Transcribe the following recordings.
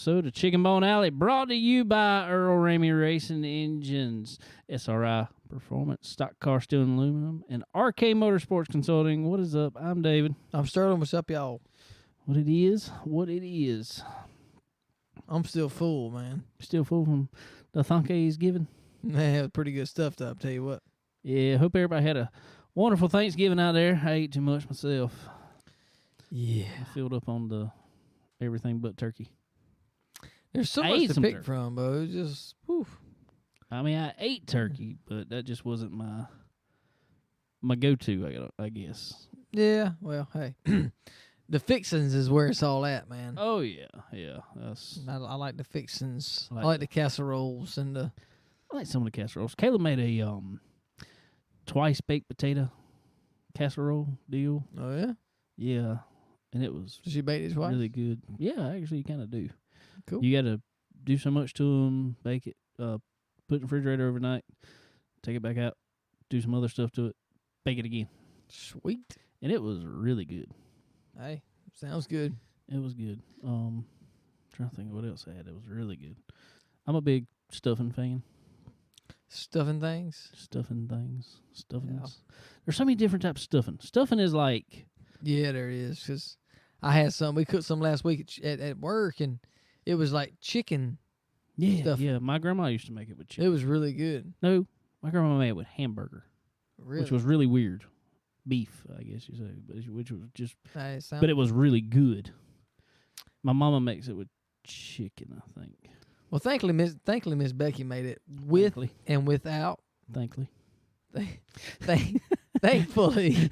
episode of Chicken Bone Alley, brought to you by Earl Ramey Racing Engines, SRI Performance, Stock Car Steel and Aluminum, and RK Motorsports Consulting. What is up? I'm David. I'm Sterling. What's up, y'all? What it is. I'm still full, man. Still full from the thunk he's given. Man, it was pretty good stuff, though, I'll tell you what. Yeah, hope everybody had a wonderful Thanksgiving out there. I ate too much myself. Yeah. I filled up on the everything but turkey. There's so I much ate to some pick turkey. from, but it was just, whew. I mean, I ate turkey, but that just wasn't my go-to, I guess. Yeah, well, hey. The fixins is where it's all at, man. Oh, yeah. That's... I like the fixins. I I like like the casseroles and the... I like some of the casseroles. Caleb made a twice baked potato casserole deal. Oh, yeah? Yeah, and it was Did she bake it twice? really good. Yeah, actually, you kind of do. Cool. You got to do so much to them, bake it, put it in the refrigerator overnight, take it back out, do some other stuff to it, bake it again. Sweet. And it was really good. Hey, sounds good. It was good. Trying to think of what else I had. It was really good. I'm a big stuffing fan. Stuffing things? Stuffing things. Stuffings. Yeah. There's so many different types of stuffing. Stuffing is like... Yeah, there it is. Because I had some. We cooked some last week at work, and it was like chicken stuffing. Yeah. My grandma used to make it with chicken. It was really good. No, my grandma made it with hamburger, Really? which was really weird. Beef, I guess you say, which was just... Hey, But it was really good. My mama makes it with chicken, I think. Well, thankfully, Miss Becky made it with Thankfully. and without. Thankfully. Thankfully,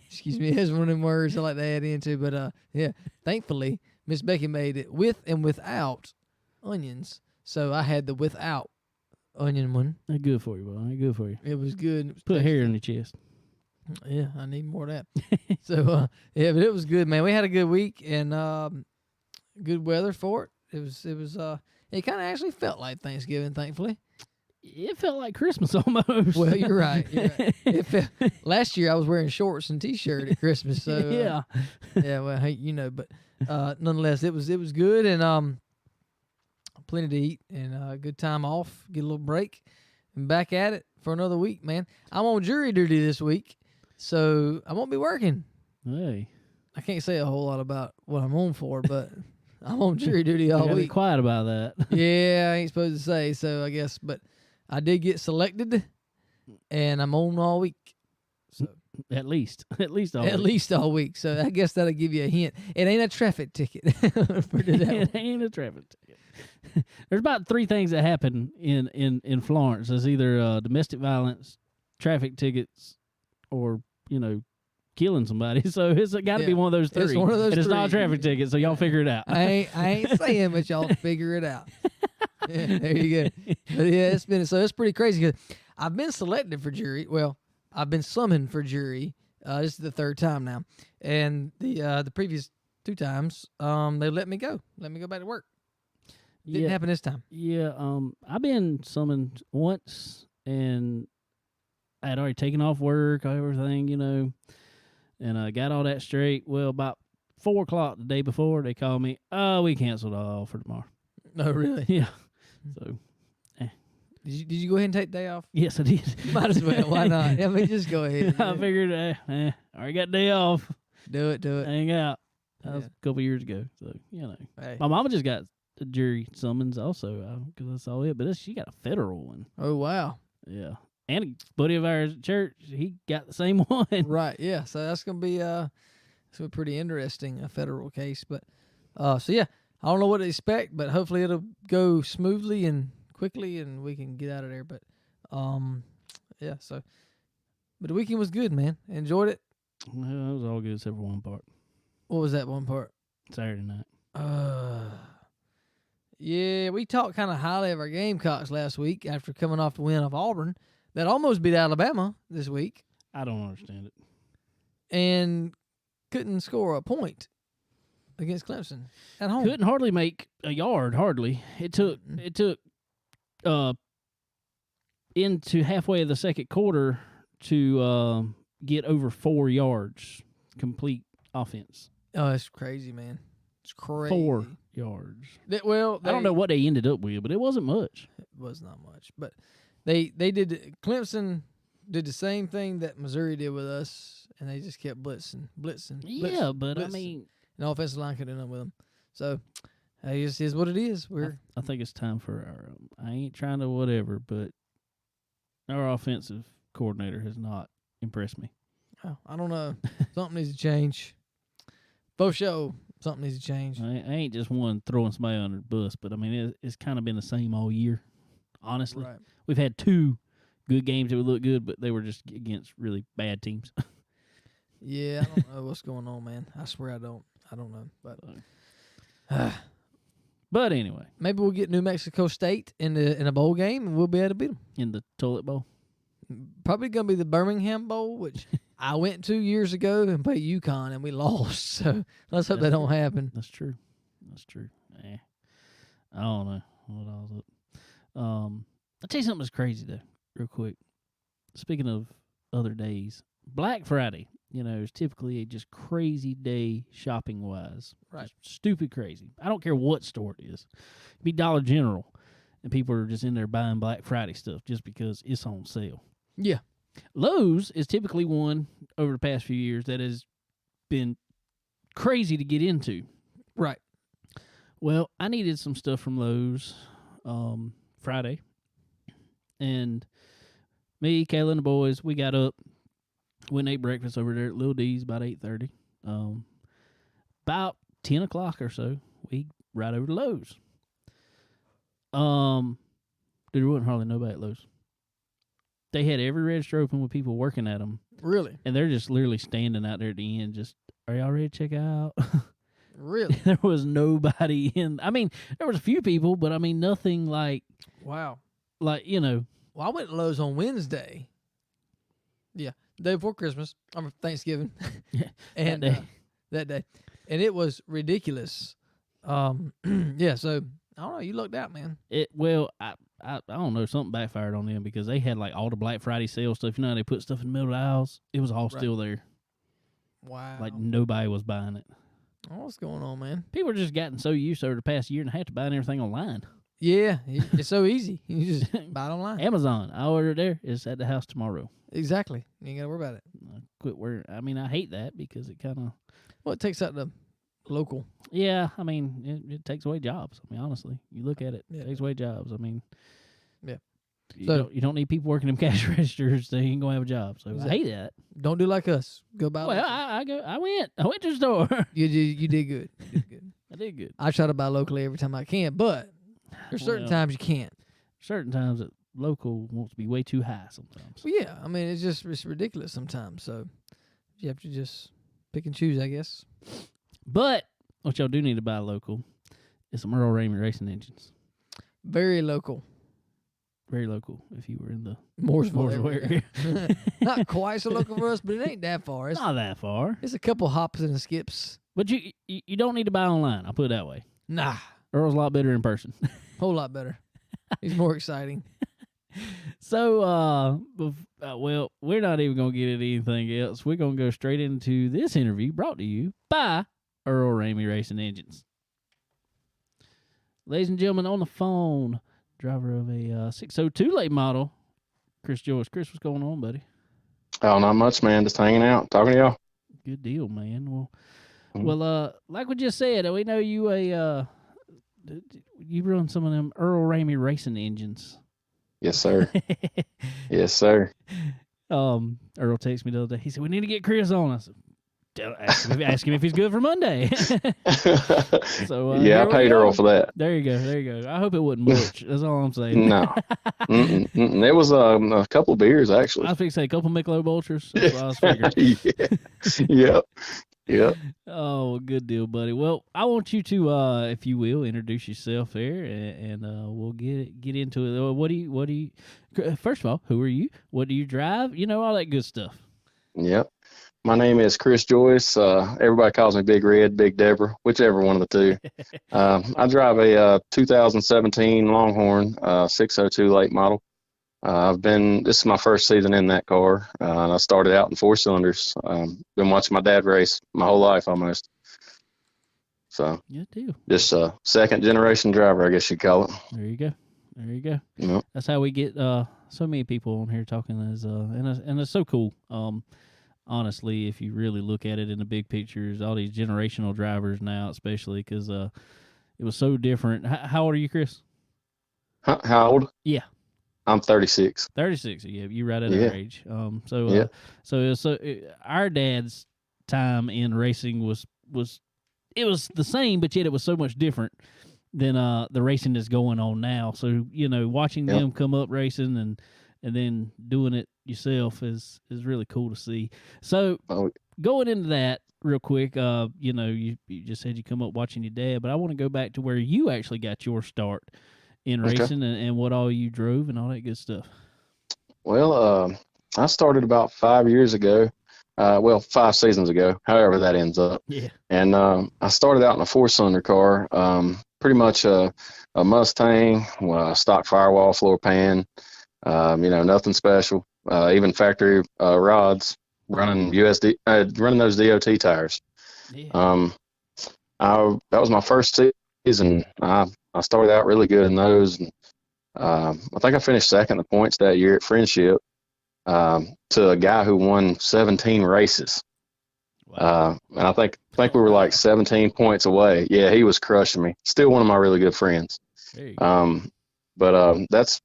excuse me, there's one of them words I like to add into, but yeah, thankfully, Miss Becky made it with and without onions. So I had the without onion one. They're good for you, boy. They're good for you. It was good. It was Put tasty. hair in your chest. Yeah, I need more of that. So yeah, but it was good, man. We had a good week and good weather for it. It kind of actually felt like Thanksgiving, thankfully. It felt like Christmas almost. Well, you're right. It felt, last year I was wearing shorts and t-shirt at Christmas, so yeah. yeah. Well, hey, but nonetheless, it was good and plenty to eat and a good time off. Get a little break and back at it for another week, man. I'm on jury duty this week, so I won't be working. Hey. I can't say a whole lot about what I'm on for, but I'm on jury duty all You gotta be week. quiet about that. Yeah, I ain't supposed to say, so I guess, but I did get selected, and I'm on all week. So At least all at week. least all week. So I guess that'll give you a hint. It ain't a traffic ticket. Put it that way. It ain't a traffic ticket. There's about 3 things that happen in Florence. There's either domestic violence, traffic tickets, or killing somebody. So it's got to be one of those 3. It's one of those and it's not a 3. traffic ticket, so y'all figure it out. I ain't saying, but y'all figure it out. Yeah, there you go. But yeah, it's pretty crazy because I've been selected for jury. Well, I've been summoned for jury. This is the 3rd time now, and the previous 2 times, they let me go back to work. Didn't happen this time. Yeah, I've been summoned once, and I had already taken off work, everything, and I got all that straight. Well, about 4 o'clock the day before, they called me. Oh, we canceled all for tomorrow. No, really? Yeah. So, Did you go ahead and take the day off? yes, I did. Might as well. Why not? I mean, just go ahead. I figured, I already got day off. Do it. Hang out. That was Yeah. a couple years ago. So, Hey. My mama just got a jury summons also because I saw it, but she got a federal one. Oh, wow. Yeah. And a buddy of ours at church, he got the same one. Right, yeah. So that's gonna be pretty interesting, a federal case. But so yeah, I don't know what to expect, but hopefully it'll go smoothly and quickly, and we can get out of there. But yeah. So, but the weekend was good, man. Enjoyed it. Well, it was all good except for one part. What was that one part? Saturday night. Yeah, we talked kind of highly of our Gamecocks last week after coming off the win of Auburn that almost beat Alabama this week I don't understand it. and couldn't score a point against Clemson at home. Couldn't hardly make a yard. Hardly. It took into halfway of the second quarter to get over 4 yards complete offense. Oh, it's crazy, man. It's crazy. 4 yards. I don't know what they ended up with, but it wasn't much. It was not much, but they did. Clemson did the same thing that Missouri did with us, and they just kept blitzing. Yeah, but blitzing. I mean, and the offensive line couldn't do nothing with them. So it just is what it is. I think it's time for our. I ain't trying to whatever, but our offensive coordinator has not impressed me. Oh, I don't know. Something needs to change. For sure, something needs to change. I ain't just one throwing somebody under the bus, but I mean it's kind of been the same all year. Honestly, Right. We've had 2 good games that would look good, but they were just against really bad teams. Yeah, I don't know what's going on, man. I swear I don't know. But anyway, maybe we'll get New Mexico State in a bowl game, and we'll be able to beat them. in the toilet bowl. Probably going to be the Birmingham Bowl, which I went 2 years ago and played UConn, and we lost. So let's hope that don't happen. That's true. I don't know what I was up. I'll tell you something that's crazy though, real quick. Speaking of other days, Black Friday, is typically a just crazy day shopping wise. Right. Just stupid crazy. I don't care what store it is. It'd be Dollar General, and people are just in there buying Black Friday stuff just because it's on sale. Yeah. Lowe's is typically one over the past few years that has been crazy to get into. Right. Well, I needed some stuff from Lowe's Friday. And me, Kayla, and the boys, we got up, went and ate breakfast over there at Lil D's about 8:30. About 10 o'clock or so, we ride over to Lowe's. There wasn't hardly nobody at Lowe's. They had every register open with people working at them. Really? And they're just literally standing out there at the end, just, are y'all ready to check out? Really? There was nobody in. I mean, there was a few people, but I mean, nothing like. Wow. Like, Well, I went to Lowe's on Wednesday. Yeah, day before Christmas. Thanksgiving. And that day. And it was ridiculous. Yeah, so I don't know, you lucked out, man. I don't know, something backfired on them because they had like all the Black Friday sale stuff. You know how they put stuff in the middle of the aisles? It was all still there. Wow. Like nobody was buying it. Oh, what's going on, man? People are just gotten so used over the past year and a half to buying everything online. Yeah, it's so easy. You just buy it online. Amazon, I ordered there. It's at the house tomorrow. Exactly. You ain't got to worry about it. Quit worrying. I mean, I hate that because it kind of. Well, it takes out the local. Yeah, I mean, it takes away jobs. I mean, honestly, you look at it, it takes away jobs. I mean, yeah. You don't need people working them cash registers. They ain't gonna have a job. So exactly. I hate that. Don't do like us. Go buy. Well, I went to the store. You did good. I did good. I try to buy locally every time I can, but there's certain times you can't. Certain times that local wants to be way too high sometimes. Well, yeah, I mean it's ridiculous sometimes. So you have to just pick and choose, I guess. But what y'all do need to buy local is some Earl Ramey racing engines. Very local. Very local. If you were in the Mooresville area. Not quite so local for us, but it ain't that far. It's not that far. It's a couple hops and skips. But you don't need to buy online. I'll put it that way. Nah. Earl's a lot better in person. Whole lot better. He's more exciting. So, well, we're not even going to get into anything else. We're going to go straight into this interview brought to you by Earl Ramey Racing Engines. Ladies and gentlemen, on the phone, driver of a 602 late model, Chris Joyce. Chris, what's going on, buddy? Oh, not much, man. Just hanging out, talking to y'all. Good deal, man. Well, like we just said, we know you you run some of them Earl Ramey racing engines. Yes, sir. Yes, sir. Earl texted me the other day. He said, we need to get Chris on. I said, ask him if he's good for Monday. So yeah, I paid Earl for that. There you go. I hope it wasn't much. That's all I'm saying. No. It was a couple beers, actually. I was fixing to say a couple Michelob Ultras. That's what I was figuring. Yep. Oh, good deal, buddy. Well, I want you to, if you will, introduce yourself there, and we'll get into it. What do you? First of all, who are you? What do you drive? All that good stuff. Yep. My name is Chris Joyce. Everybody calls me Big Red, Big Deborah, whichever one of the two. I drive a 2017 Longhorn 602 late model. This is my first season in that car. I started out in 4 cylinders. Been watching my dad race my whole life almost. So Good deal. just a second generation driver, I guess you'd call it. There you go. There you go. Yep. That's how we get so many people on here talking and it's so cool. Honestly, if you really look at it in the big pictures, all these generational drivers now, especially because it was so different. How old are you, Chris? How old? Yeah. I'm 36. 36. Yeah, you right at our age. Our dad's time in racing was it was the same, but yet it was so much different than the racing that's going on now. So watching them come up racing and then doing it yourself is really cool to see. So going into that real quick, you just said you come up watching your dad, but I want to go back to where you actually got your start in racing and what all you drove and all that good stuff. Well, I started about 5 years ago. 5 seasons ago, however that ends up. Yeah. And I started out in a 4-cylinder car, pretty much a Mustang, stock firewall, floor pan, nothing special. Even factory rods, running running those DOT tires. Yeah. That was my first season. I started out really good in those. And, I think I finished second in the points that year at Friendship. To a guy who won 17 races. Wow. And I think we were like 17 points away. Yeah, he was crushing me. Still one of my really good friends. There you go. But that's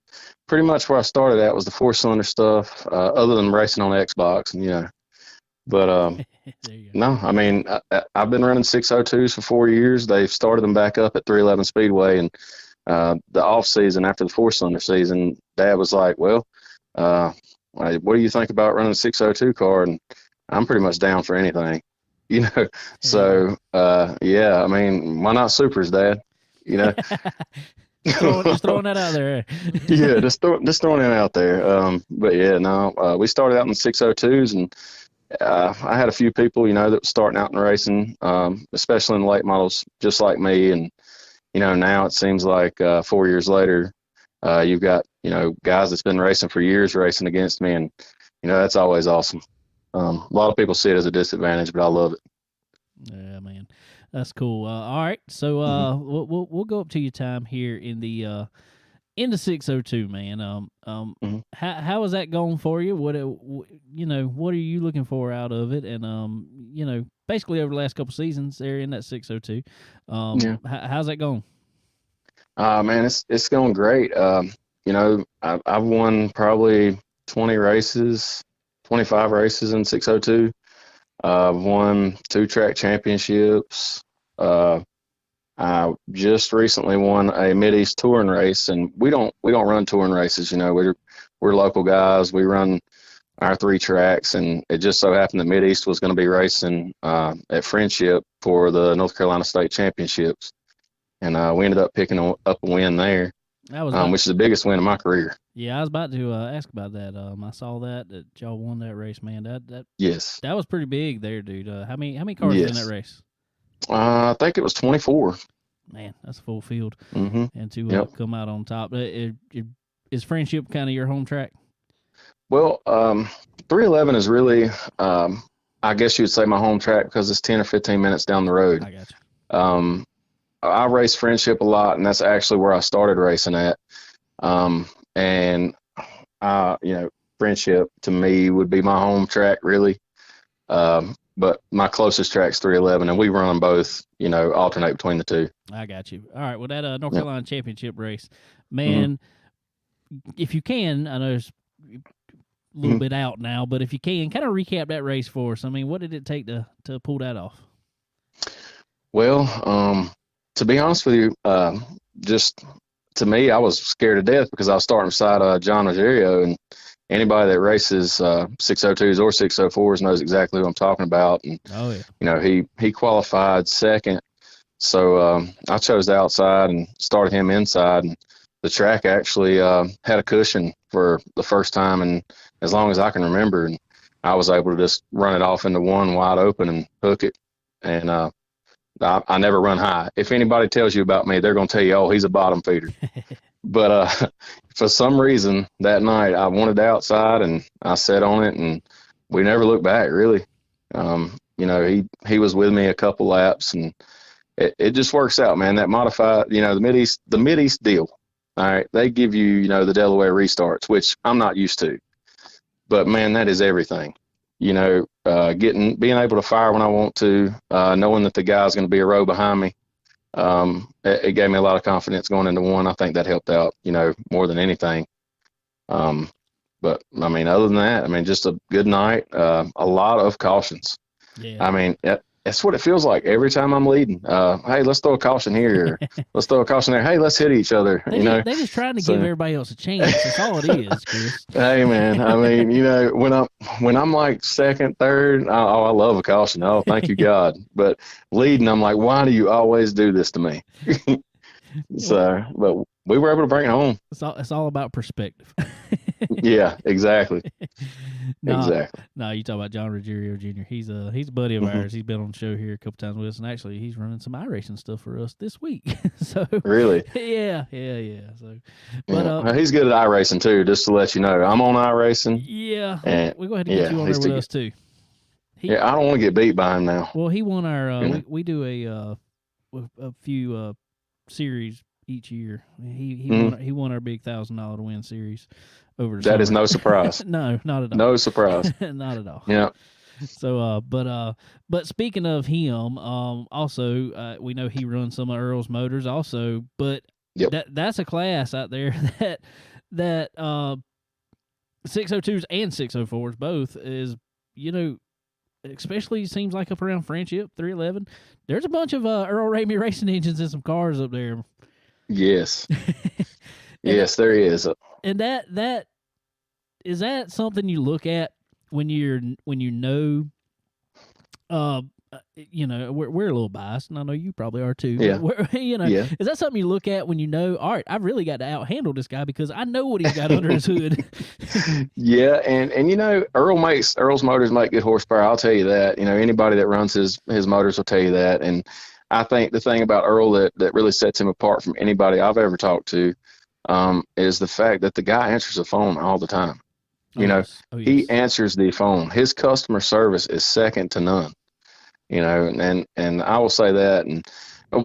pretty much where I started at, was the 4-cylinder stuff, other than racing on Xbox, But there you go. no, I mean, I've been running 602s for 4 years. They've started them back up at 311 Speedway, and the off season after the 4-cylinder season, Dad was like, "Well, what do you think about running a 602 car?" And I'm pretty much down for anything, So, I mean, why not supers, Dad? Just throwing that out there. Yeah, just throwing it out there. But yeah, no, we started out in the 602s, and I had a few people, that were starting out in racing, especially in the late models, just like me. And, now it seems like 4 years later, you've got, guys that's been racing for years racing against me, and, that's always awesome. A lot of people see it as a disadvantage, but I love it. Yeah, man, that's cool. All right, so we'll go up to your time here in the 602, man. How is that going for you? What are you looking for out of it? And basically over the last couple seasons, there in that 602. How's that going? Man, it's going great. I've won probably 20 races, 25 races in 602. I've won 2 track championships. I just recently won a Mid-East touring race, and we don't run touring races. We're local guys. We run our 3 tracks, and it just so happened that Mid-East was going to be racing at Friendship for the North Carolina State Championships, and we ended up picking up a win there. Which is the biggest win of my career. Yeah, I was about to ask about that. I saw that y'all won that race, man. Yes, that was pretty big there, dude. How many cars were in that race? I think it was 24. Man, that's a full field. Mm-hmm. And to come out on top, is Friendship kind of your home track? Well, 311 is really, I guess you would say, my home track because it's 10 or 15 minutes down the road. I got you. I race Friendship a lot, and that's actually where I started racing at. Friendship to me would be my home track, really. But my closest track's 311, and we run both, alternate between the two. I got you. All right. Well, that North Carolina Championship race, man, if you can, I know it's a little bit out now, but if you can, kind of recap that race for us. I mean, what did it take to pull that off? Well, to be honest with you, just to me, I was scared to death because I was starting beside John Rogerio, and anybody that races 602s or 604s knows exactly who I'm talking about. And, he qualified second. So I chose the outside and started him inside. And the track actually had a cushion for the first time and as long as I can remember. And I was able to just run it off into one wide open and hook it. And I never run high. If anybody tells you about me, they're going to tell you, oh, he's a bottom feeder. But for some reason that night I wanted the outside and I sat on it and we never looked back really. He was with me a couple laps and it just works out, man. That modified, the Mid-East deal. All right. They give you, the Delaware restarts, which I'm not used to. But, man, that is everything. Being able to fire when I want to, knowing that the guy's going to be a row behind me. It gave me a lot of confidence going into one. I think that helped out, more than anything. But, I mean, other than that, just a good night, a lot of cautions. Yeah. That's what it feels like every time I'm leading. Hey, let's throw a caution here. Let's throw a caution there. Hey, let's hit each other. They're just trying to give everybody else a chance. That's all it is, Chris. Hey, man. When I'm like second, third, I love a caution. Oh, thank you, God. But leading, I'm like, why do you always do this to me? But we were able to bring it home. It's all about perspective. Yeah, exactly. Exactly. No, you talk about John Ruggiero Jr. He's a buddy of ours. He's been on the show here a couple times with us, and actually he's running some iRacing stuff for us this week. So really, yeah. So, but he's good at iRacing too. Just to let you know, I'm on iRacing. Yeah, and we go ahead and get you on there with us too. I don't want to get beat by him now. Well, he won our. We do a few series each year. He won our big $1,000 to win series over. That is no surprise. No, not at all. No surprise. Not at all. Yeah. So, but speaking of him, also we know he runs some of Earl's motors also, but yep. that's a class out there that 602s and 604s both is, especially seems like up around Friendship 311. There's a bunch of Earl Ramey racing engines and some cars up there. Yes. Yes, there is. And that is that something you look at when we're a little biased, and I know you probably are too. Yeah. Is that something you look at when all right, I've really got to out-handle this guy because I know what he's got under his hood. Yeah, and Earl's motors make good horsepower. I'll tell you that. Anybody that runs his motors will tell you that. And I think the thing about Earl that really sets him apart from anybody I've ever talked to is the fact that the guy answers the phone all the time. Yes. He answers the phone. His customer service is second to none. And I will say that. And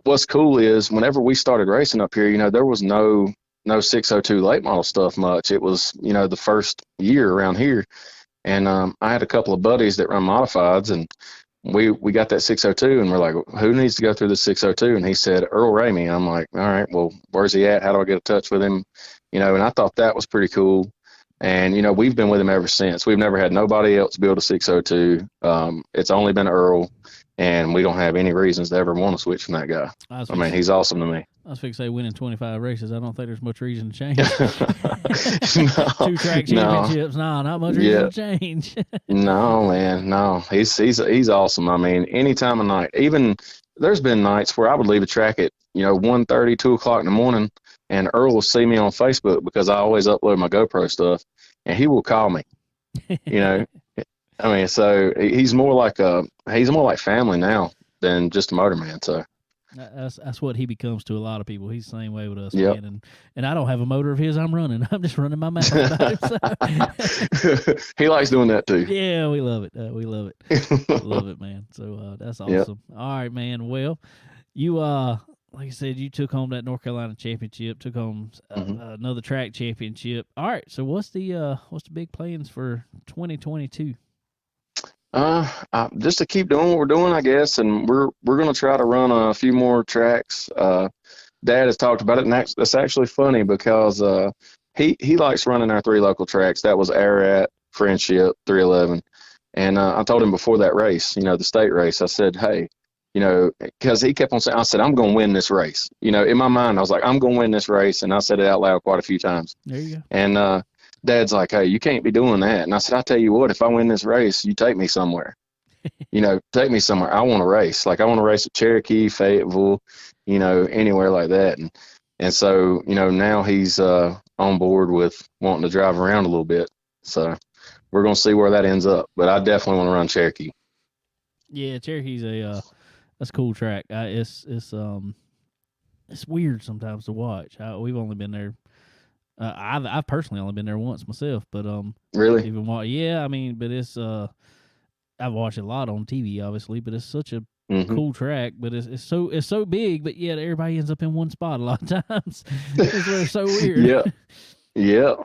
what's cool is whenever we started racing up here, there was no 602 late model stuff much. It was, the first year around here. And I had a couple of buddies that run modifieds, and we got that 602, and we're like, who needs to go through the 602? And he said, Earl Ramey. And I'm like, all right, well, where's he at? How do I get in touch with him? And I thought that was pretty cool. And, we've been with him ever since. We've never had nobody else build a 602. It's only been Earl, and we don't have any reasons to ever want to switch from that guy. He's awesome to me. I was fixing to say winning 25 races. I don't think there's much reason to change. No, 2 track championships. No, not much reason to change. No, man. No, he's awesome. Any time of night. Even there's been nights where I would leave a track at, 1:30, 2 o'clock in the morning, and Earl will see me on Facebook because I always upload my GoPro stuff, and he will call me. So he's more like family now than just a motorman. So that's what he becomes to a lot of people. He's the same way with us, yep. man. And I don't have a motor of his I'm running. I'm just running my mouth about him. So. He likes doing that too. Yeah, we love it. We love it. Love it, man. So that's awesome. Yep. All right, man. Well, you like I said, you took home that North Carolina championship, took home another track championship. All right, so what's the big plans for 2022? Just to keep doing what we're doing, I guess, and we're going to try to run a few more tracks. Dad has talked about it, and that's actually funny because he likes running our 3 local tracks. That was Ararat, Friendship, 311, and I told him before that race, the state race, I said, hey, because he kept on saying, I said, I'm going to win this race. In my mind, I was like, I'm going to win this race, and I said it out loud quite a few times. There you go. And Dad's like, hey, you can't be doing that. And I said, I'll tell you what, if I win this race, you take me somewhere. Take me somewhere. I want to race. Like, I want to race at Cherokee, Fayetteville, anywhere like that. And so, now he's on board with wanting to drive around a little bit. So we're going to see where that ends up. But I definitely want to run Cherokee. Yeah, Cherokee's that's a cool track. It's weird sometimes to watch. We've only been there. I've personally only been there once myself, but really, but it's I've watched a lot on TV, obviously, but it's such a cool track, but it's so big, but yet everybody ends up in one spot a lot of times. It's so weird. Yeah.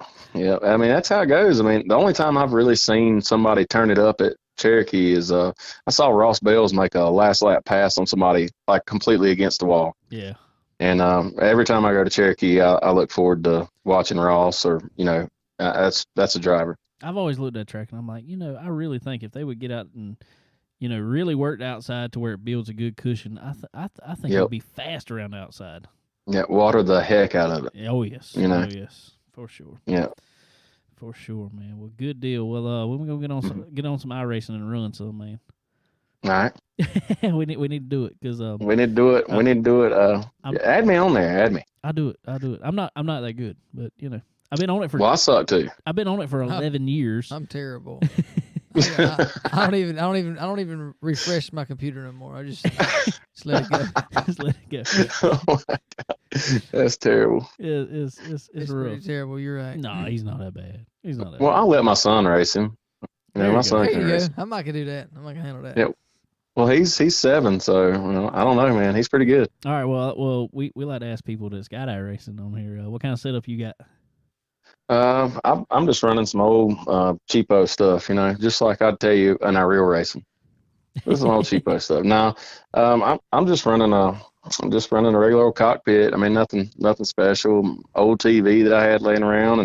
I mean, that's how it goes. I mean, the only time I've really seen somebody turn it up at Cherokee is I saw Ross Bales make a last lap pass on somebody like completely against the wall. Yeah. And every time I go to Cherokee, I look forward to watching Ross, or that's a driver. I've always looked at that track and I'm like, I really think if they would get out and really work outside to where it builds a good cushion, I think it'll be fast around the outside. Yeah, water the heck out of it. Oh yes. Oh yes, for sure. Yeah. For sure, man. Well, good deal. Well, we're gonna get on some iRacing and run some, man. All right. we need to do it because we need to do it. We need to do it. Add me on there. Add me. I'll do it. I'm not that good, but I've been on it for. Well, I suck too. I've been on it for 11 years. I'm terrible. I don't even refresh my computer no more. I just let it go. Just let it go. Oh my God. That's terrible. It's It's rough. pretty terrible. You're right. No, he's not that bad. He's not that Well, bad. I'll let my son race him. There My you son There can you race. go. I'm not gonna do that. I'm not gonna handle that. Yeah. Well, he's 7, so I don't know, man. He's pretty good. All right. Well, we like to ask people that's got iRacing on here. What kind of setup you got? I'm just running some old cheapo stuff, just like I'd tell you in our real racing. This is some old cheapo stuff. Now, I'm just running a regular old cockpit. I mean, nothing special. Old TV that I had laying around,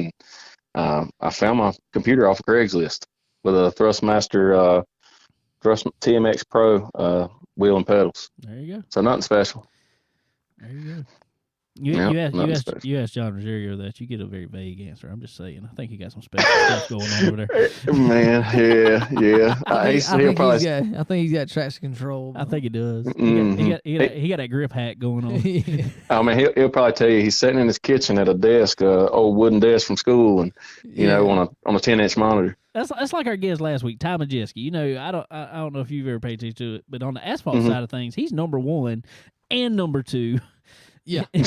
and I found my computer off of Craigslist with a Thrustmaster Thrust TMX Pro wheel and pedals. There you go. So nothing special. There you go. You asked John Rosario that. You get a very vague answer. I'm just saying. I think he got some special stuff going on over there. Man, yeah. I think he's got traction control. I think he does. Mhm. He got that grip hack going on. I mean, he'll probably tell you he's sitting in his kitchen at a desk, old wooden desk from school, and on a 10-inch monitor. That's like our guest last week, Ty Majeski. I don't know if you've ever paid attention to it, but on the asphalt Mhm. side of things, he's number 1 and number 2. Yeah. and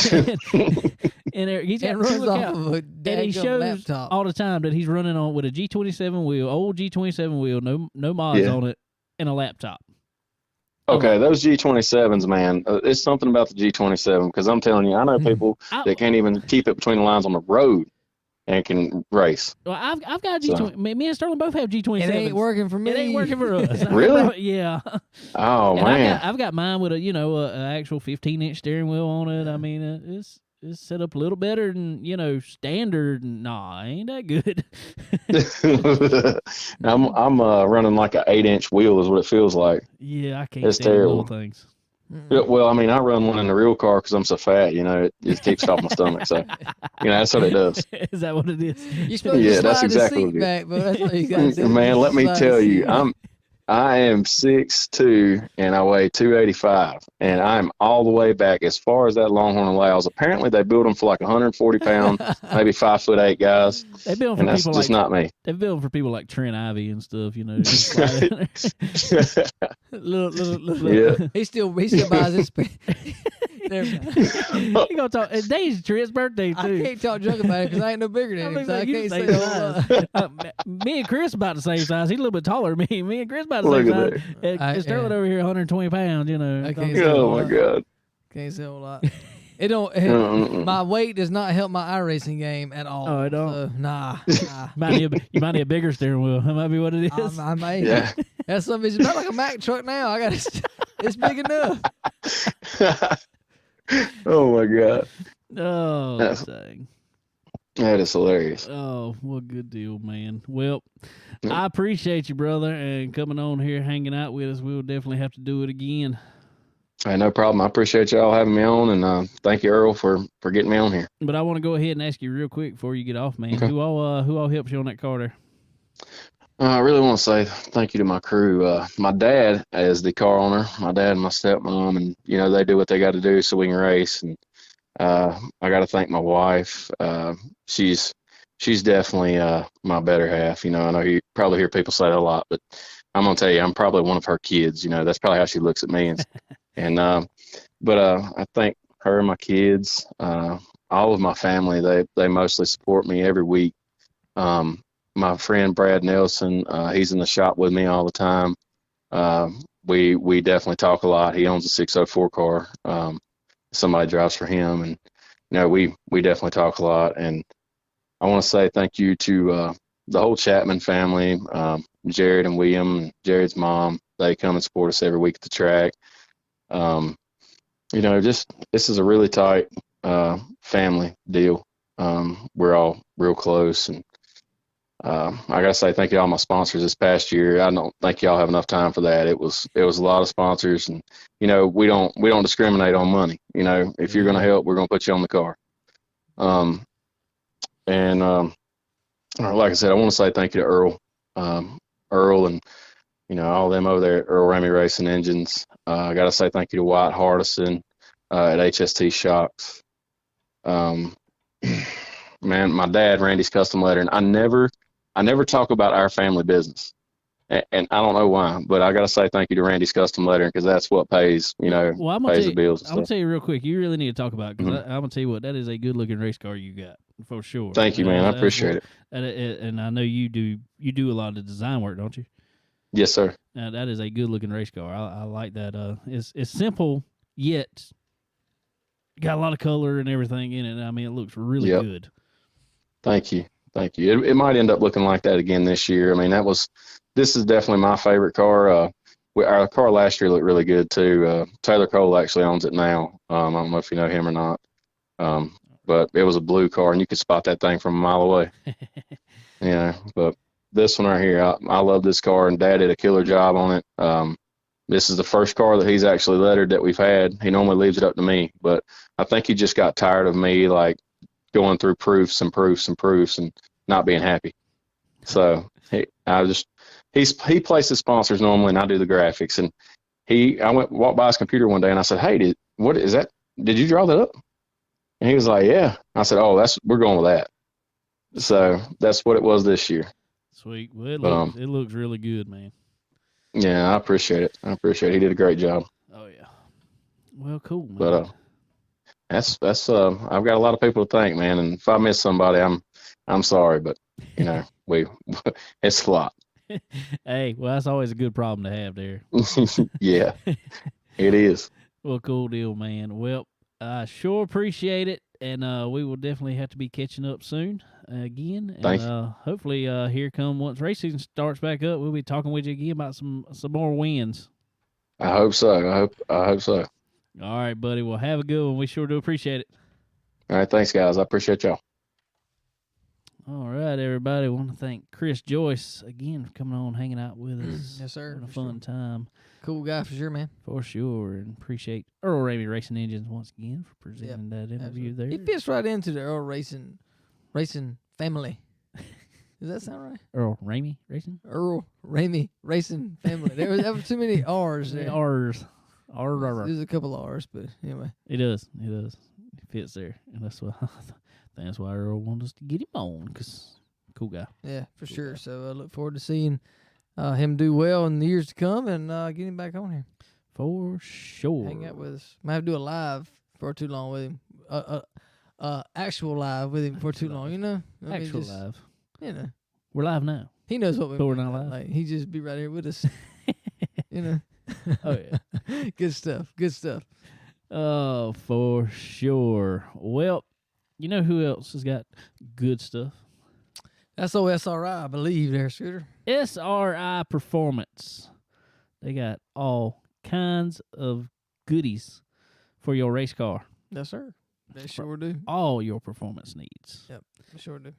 he's got runs look off out. of a And he daggum shows laptop. all the time that he's running on with a G27 wheel, old G27 wheel, no mods on it, and a laptop. Okay, those G27s, man, it's something about the G27 because I'm telling you, I know people that can't even keep it between the lines on the road and can race. Well, I've got a G20. Me and Sterling both have G27s. It ain't working for me. It ain't working for us. Really? Yeah. Oh, And man. I've got mine with a actual 15-inch steering wheel on it. I mean, it's set up a little better than standard. Nah, ain't that good. I'm running like an 8-inch wheel is what it feels like. Yeah, I can't It's stand terrible. little things. Yeah, well, I mean, I run one in the real car because I'm so fat, it keeps it off my stomach. So, that's what it does. Is that what it is? You're supposed to Yeah, slide that's exactly the what seat it back, but that's what you got to do. Man, let me Slide tell the you, seat back. I am 6'2", and I weigh 285, and I'm all the way back as far as that Longhorn allows. Apparently, they build them for like 140-pound, maybe 5'8" guys, They build and for that's people just like not me. they build for people like Trent Ivy and stuff. Just slide in there. little. Yeah. He still buys his. He gonna talk. Today's Trent's birthday I too. can't talk junk about it because I ain't no bigger than him, so I can't say the a whole lot. Me and Chris about the same size. He's a little bit taller than me. Me and Chris about the Look same at size. And I- Sterling yeah. over here, 120 pounds. I can't say Oh my God. Can't say a whole lot. It don't. Mm-mm. My weight does not help my iRacing game at all. Oh, it don't? So, nah. You might need a bigger steering wheel. That might be what it is. I may. Yeah. That's something. It's about like a Mack truck now. I got it's big enough. Oh my God. Oh, That's- dang. That is hilarious. Oh, well, good deal, man. Well, Yeah. I appreciate you, brother, and coming on here, hanging out with us. We'll definitely have to do it again. Hey, no problem. I appreciate y'all having me on, and thank you, Earl, for getting me on here. But I want to go ahead and ask you real quick before you get off, man. Okay. Who all helps you on that car there? I really want to say thank you to my crew. My dad is the car owner. My dad and my stepmom, and they do what they got to do so we can race. And I got to thank my wife. She's definitely my better half. I know you probably hear people say that a lot, but I'm gonna tell you, I'm probably one of her kids. That's probably how she looks at me. But I thank her and my kids, all of my family. They mostly support me every week. My friend Brad Nelson, he's in the shop with me all the time. we definitely talk a lot. He owns a 604 car. Somebody drives for him, and we definitely talk a lot. And I want to say thank you to the whole Chapman family, Jared and William, and Jared's mom. They come and support us every week at the track. Just this is a really tight family deal. We're all real close, and I gotta say thank you to all my sponsors this past year. I don't think y'all have enough time for that. It was a lot of sponsors, and we don't discriminate on money. If you're gonna help, we're gonna put you on the car. Like I said, I want to say thank you to Earl, and all them over there at Earl Ramey Racing Engines. I gotta say thank you to White Hardison at HST Shocks. Man, my dad, Randy's Custom Lettering. I never talk about our family business, and I don't know why, but I gotta say thank you to Randy's Custom Lettering, because that's what pays, pays the bills. I'm gonna tell you real quick. You really need to talk about it, because I'm gonna tell you what, that is a good looking race car you got for sure. Thank you, man. I appreciate it. And I know you do a lot of design work, don't you? Yes, sir. That is a good looking race car. I like that. It's simple yet got a lot of color and everything in it. I mean, it looks really good. Thank you. It might end up looking like that again this year. I mean, this is definitely my favorite car. Our car last year looked really good too. Taylor Cole actually owns it now. I don't know if you know him or not. But it was a blue car, and you could spot that thing from a mile away. But this one right here, I love this car, and Dad did a killer job on it. This is the first car that he's actually lettered that we've had. He normally leaves it up to me, but I think he just got tired of me like going through proofs and not being happy. So he places sponsors normally, and I do the graphics. And I walked by his computer one day, and I said, "Hey, what is that? Did you draw that up?" And he was like, "Yeah." I said, "Oh, we're going with that." So that's what it was this year. Sweet. Well, it looks really good, man. Yeah, I appreciate it. He did a great job. Oh yeah. Well, cool, man. But that's I've got a lot of people to thank, man. And if I miss somebody, I'm sorry, but it's a lot. Hey, well, that's always a good problem to have there. Yeah, it is. Well, cool deal, man. Well, I sure appreciate it, and we will definitely have to be catching up soon again. And hopefully, here come once race season starts back up, we'll be talking with you again about some more wins. I hope so. I hope so. All right, buddy. Well, have a good one. We sure do appreciate it. All right, thanks, guys. I appreciate y'all. All right, everybody. I want to thank Chris Joyce again for coming on, hanging out with us. Yes, sir. Having a fun time. Cool guy for sure, man. For sure. And appreciate Earl Ramey Racing Engines once again for presenting that interview there. He fits right into the Earl Racing family. Does that sound right? Earl Ramey Racing? Earl Ramey Racing family. There was too many R's there. R's. There's a couple of R's, but anyway. It does. It fits there. And that's why Earl wanted us to get him on, because cool guy. Yeah, for sure. So I look forward to seeing him do well in the years to come and get him back on here. For sure. Hang out with us. Might have to do a live for too long with him. Actual live with him for too long, Actual live. We're live now. He knows what we're not live. Like, he just be right here with us. Oh, yeah. Good stuff. Oh, for sure. Well, you know who else has got good stuff? That's SRI, I believe, there, Scooter. SRI Performance. They got all kinds of goodies for your race car. Yes, sir. They sure do. All your performance needs. Yep, they sure do.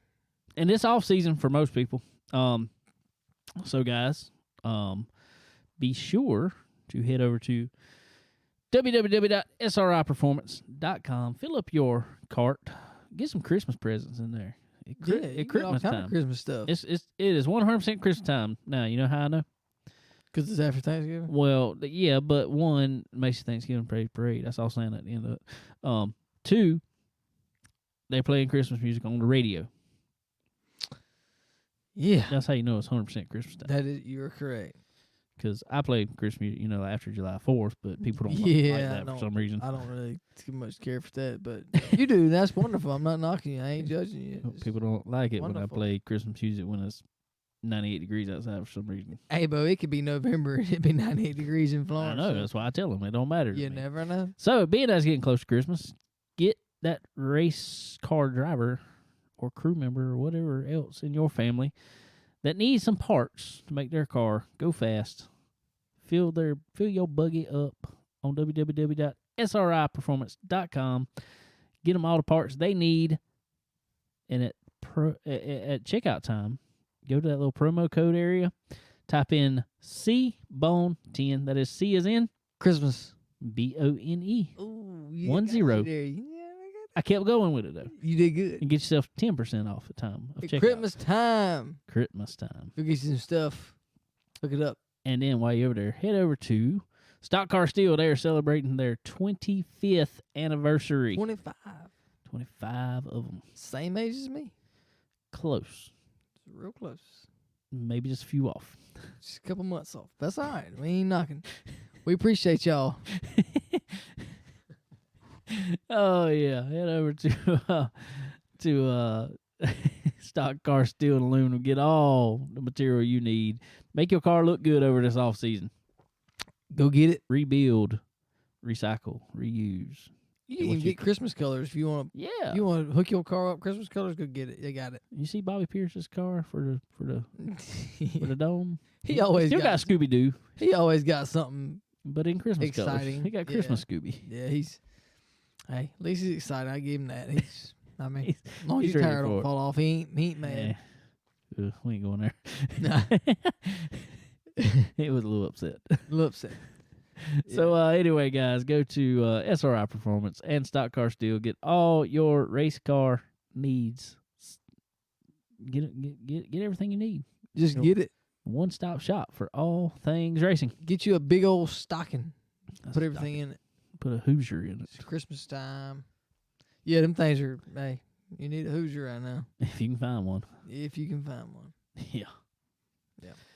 And it's off season for most people. So guys, be sure to head over to www.sriperformance.com. Fill up your cart. Get some Christmas presents in there. At Christmas time. Christmas stuff. It is 100% Christmas time. Now, you know how I know? Because it's after Thanksgiving? Well, yeah, but one, Macy's Thanksgiving Parade. That's all saying at the end of it. Two, they're playing Christmas music on the radio. Yeah. That's how you know it's 100% Christmas time. You're correct. Because I play Christmas music, after July 4th, but people don't like that for some reason. I don't really too much care for that, but you do. That's wonderful. I'm not knocking you. I ain't judging you. People don't like it when I play Christmas music when it's 98 degrees outside for some reason. Hey, Bo, it could be November and it'd be 98 degrees in Florida. I know. That's why I tell them it don't matter. You to me. never know. So, being as getting close to Christmas, get that race car driver or crew member or whatever else in your family that needs some parts to make their car go fast. Fill your buggy up on www.sriperformance.com. Get them all the parts they need, and at checkout time, go to that little promo code area, type in CBONE10. That is C as in Christmas. BONE. Ooh, 10. I kept going with it though. You did good. And get yourself 10% off the time of checkout. Christmas time. Christmas time. Go get you some stuff. Look it up. And then while you're over there, head over to Stock Car Steel. They're celebrating their 25th anniversary. 25. 25 of them. Same age as me. Close. Real close. Maybe just a few off. Just a couple months off. That's all right. We ain't knocking. We appreciate y'all. Oh yeah, head over to Stock Car Steel and Aluminum. Get all the material you need. Make your car look good over this off season. Go get it. Rebuild, recycle, reuse. You can even get Christmas colors if you want to. Yeah, You want to hook your car up Christmas colors? Go get it. They got it. you see Bobby Pierce's car for the dome. He always still got Scooby Doo, He always got something. but in Christmas colors. Exciting. He got Christmas Scooby. Yeah, hey, at least he's excited. I give him that. He's, I mean, He's- as long as he's your ready tire for don't it. fall off, he ain't mad. Yeah. We ain't going there. Nah. He was a little upset. A little upset. So anyway, guys, go to SRI Performance and Stock Car Steel. Get all your race car needs. Get everything you need. Just get it. One-stop shop for all things racing. Get you a big old stocking. That's Put everything in it. Put a Hoosier in it It's Christmas time. Yeah, them things are, hey, you need a Hoosier right now. if you can find one. If you can find one. Yeah,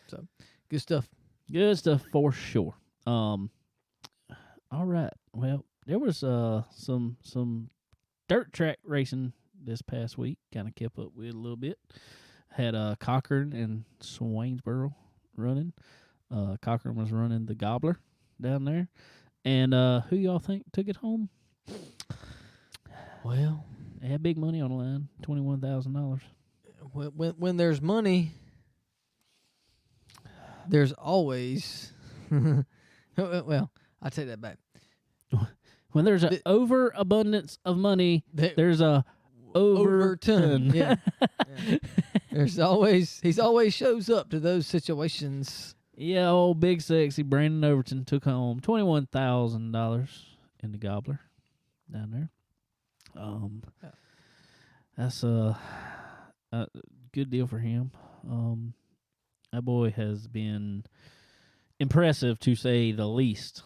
So, good stuff. good stuff for sure. All right. Well, there was some dirt track racing this past week. Kind of kept up with a little bit. Had Cochran and Swainsboro running. Cochran was running the Gobbler down there. And who y'all think took it home? Well, They had big money on the line, $21,000. when there's money, there's always, well, I take that back. When there's an overabundance of money, there's a overton. Yeah. Yeah. There's always, he always shows up to those situations. Yeah, old big sexy Brandon Overton took home $21,000 in the Gobbler down there. That's a good deal for him. That boy has been impressive to say the least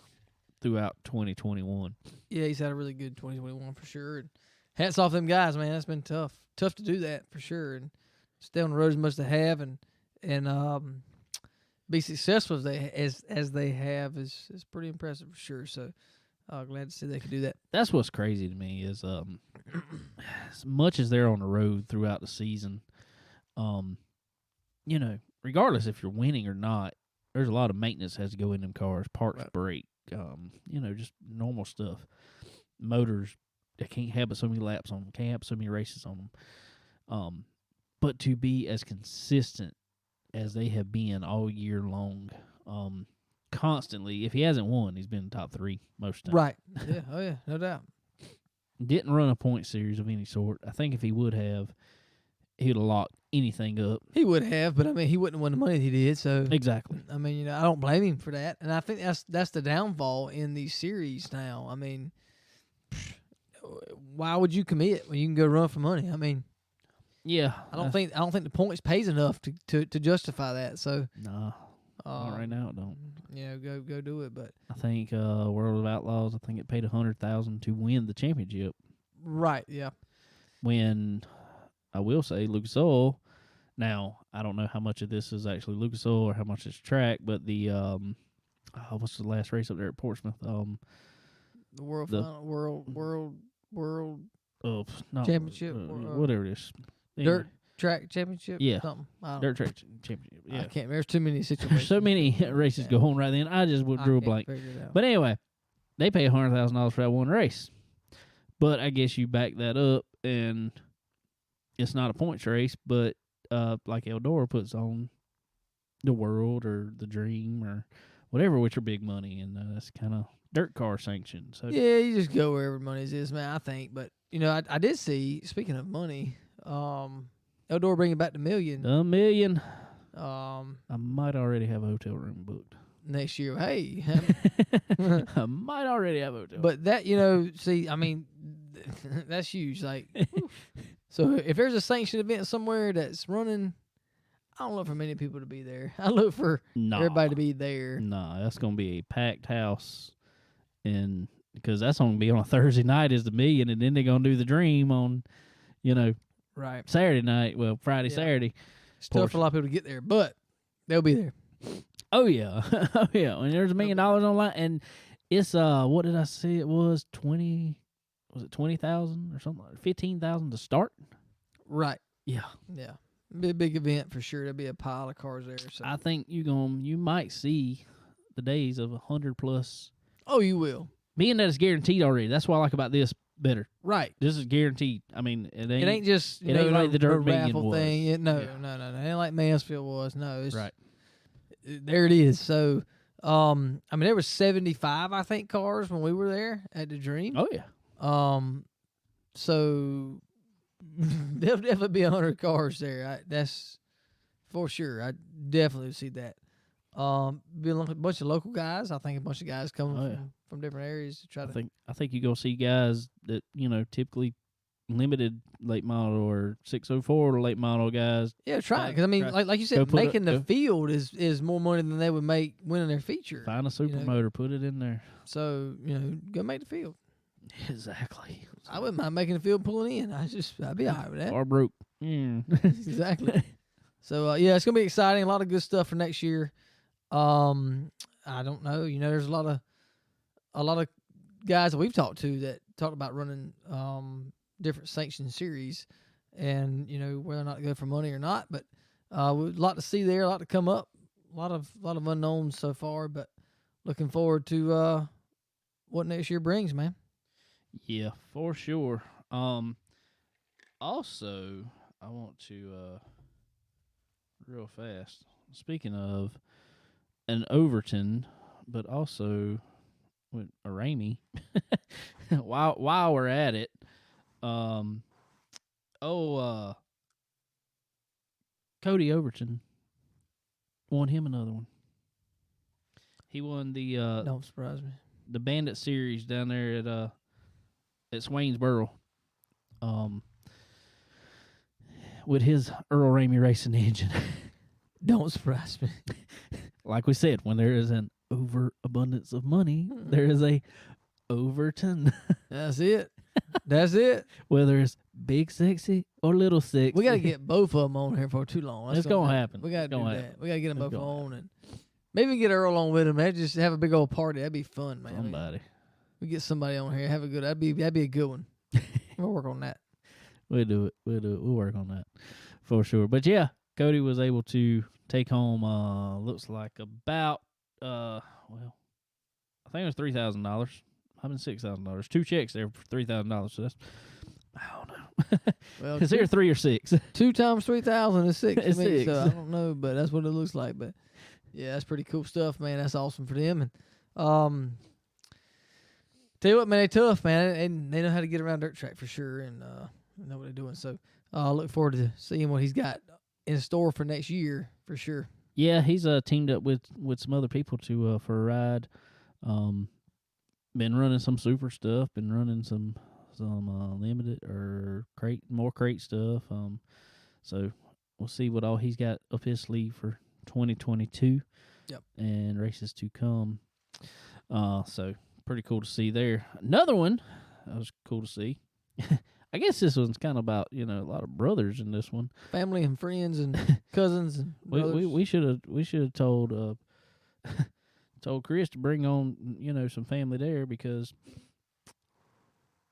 throughout 2021. Yeah, he's had a really good 2021 for sure. And hats off them guys, man. That's been tough. Tough to do that for sure. And stay on the road as much as they have and be successful as they have is pretty impressive for sure. So glad to see they could do that. That's what's crazy to me is as much as they're on the road throughout the season, regardless if you're winning or not, there's a lot of maintenance has to go in them cars. Parts break, just normal stuff. Motors, they can't have but so many laps on them, can't have so many races on them. But to be as consistent as they have been all year long, constantly, if he hasn't won, he's been top 3 most of the time. Right. Yeah. Oh, yeah. No doubt. Didn't run a point series of any sort. I think if he would have, he would have locked anything up. He would have, but I mean, he wouldn't have won the money that he did. So Exactly. I mean, I don't blame him for that, and I think that's the downfall in these series now. I mean, why would you commit when you can go run for money? I mean, Yeah. I don't think the points pays enough to justify that. So Nah. Not right now, it don't. Go do it. But I think World of Outlaws, I think it paid $100,000 to win the championship. right, yeah, When I will say Lucas Oil, now I don't know how much of this is actually Lucas Oil or how much is track, but the what's the last race up there at Portsmouth? the world The- world Not, championship, whatever it is. dirt track championship? Yeah. Something. I don't Dirt track championship. I Yeah. can't. There's too many situations. So many races go on right then. I just drew a can't blank. figure it out. But anyway, they pay $100,000 for that one race. But I guess you back that up, and it's not a points race, but like Eldora puts on the World or the Dream or whatever, which are big money, and that's kind of dirt car sanctioned. So Yeah, you just go wherever money is, man. I think, but I did see. Speaking of money, Eldora bringing back the million. $1 million. I might already have a hotel room booked. Next year, hey. I might already have a hotel. But that, see, I mean, that's huge. Like, so if there's a sanctioned event somewhere that's running, I don't look for many people to be there. I look for everybody to be there. That's going to be a packed house, and because that's going to be on a Thursday night is the million, and then they're going to do the Dream on, right, Saturday night. Well, Friday, Saturday. It's tough for a lot of people to get there, but they'll be there. Oh yeah, oh yeah. And there's $1 million online, and it's what did I say? It was 20,000 or something? 15,000 to start. Right. Yeah. Yeah. It'll be a big event for sure. There'll be a pile of cars there. So I think you might see the days of 100 plus. Oh, you will. Being that it's guaranteed already. That's what I like about this better. Right. This is guaranteed. I mean, it ain't just it ain't like the dirt raffle thing. was. No. It ain't like Mansfield was. No, it's right. There it is. So, I mean, there was 75, I think, cars when we were there at the Dream. Oh yeah. So there'll definitely be 100 cars there. That's for sure. I definitely see that. Be a bunch of local guys. I think a bunch of guys coming from different areas to try to. I think you go see guys that typically limited late model or 604 late model guys. Yeah, try it because I mean, like you said, making the field is more money than they would make winning their feature. Find a supermotor, put it in there. So go make the field. Exactly. I wouldn't mind making the field pulling in. I'd be all right with that. Or broke. Exactly. So it's gonna be exciting. A lot of good stuff for next year. I don't know. There's a lot of guys that we've talked to that talked about running different sanctioned series, and whether or not to go for money or not. But a lot to see there, a lot to come up, a lot of unknowns so far. But looking forward to what next year brings, man. Yeah, for sure. Also, I want to real fast. Speaking of an Overton, but also with a Ramey. while we're at it, Cody Overton won him another one. He won the don't surprise me. The Bandit Series down there at Swainsboro. With his Earl Ramey racing engine. Don't surprise me. Like we said, when there is an overabundance of money, there is a Overton. That's it. That's it. Whether it's big sexy or little sexy. We got to get both of them on here for too long. It's going to happen. We got to do that. We got to get them both on. And maybe get Earl on with them. They just have a big old party. That'd be fun, man. Somebody. We get somebody on here. Have a good. That'd be a good one. We'll work on that. We'll do it. We'll work on that for sure. But yeah, Cody was able to take home looks like about I think it was $3,000. Might have been $6,000. 2 checks there for $3,000. So that's I don't know. Well, is there 3 or 6? 2 times 3,000 is 6. It's 6. So I don't know, but that's what it looks like. But yeah, that's pretty cool stuff, man. That's awesome for them. And tell you what, man, they tough, man, and they know how to get around dirt track for sure, and know what they're doing. So I look forward to seeing what he's got in store for next year for sure. Yeah, he's teamed up with some other people to for a ride. Been running some super stuff. Been running some limited or more crate stuff. So we'll see what all he's got up his sleeve for 2022. Yep. And races to come. So pretty cool to see there. Another one that was cool to see. I guess this one's kind of about a lot of brothers in this one, family and friends and cousins and brothers. we should have told told Chris to bring on some family there, because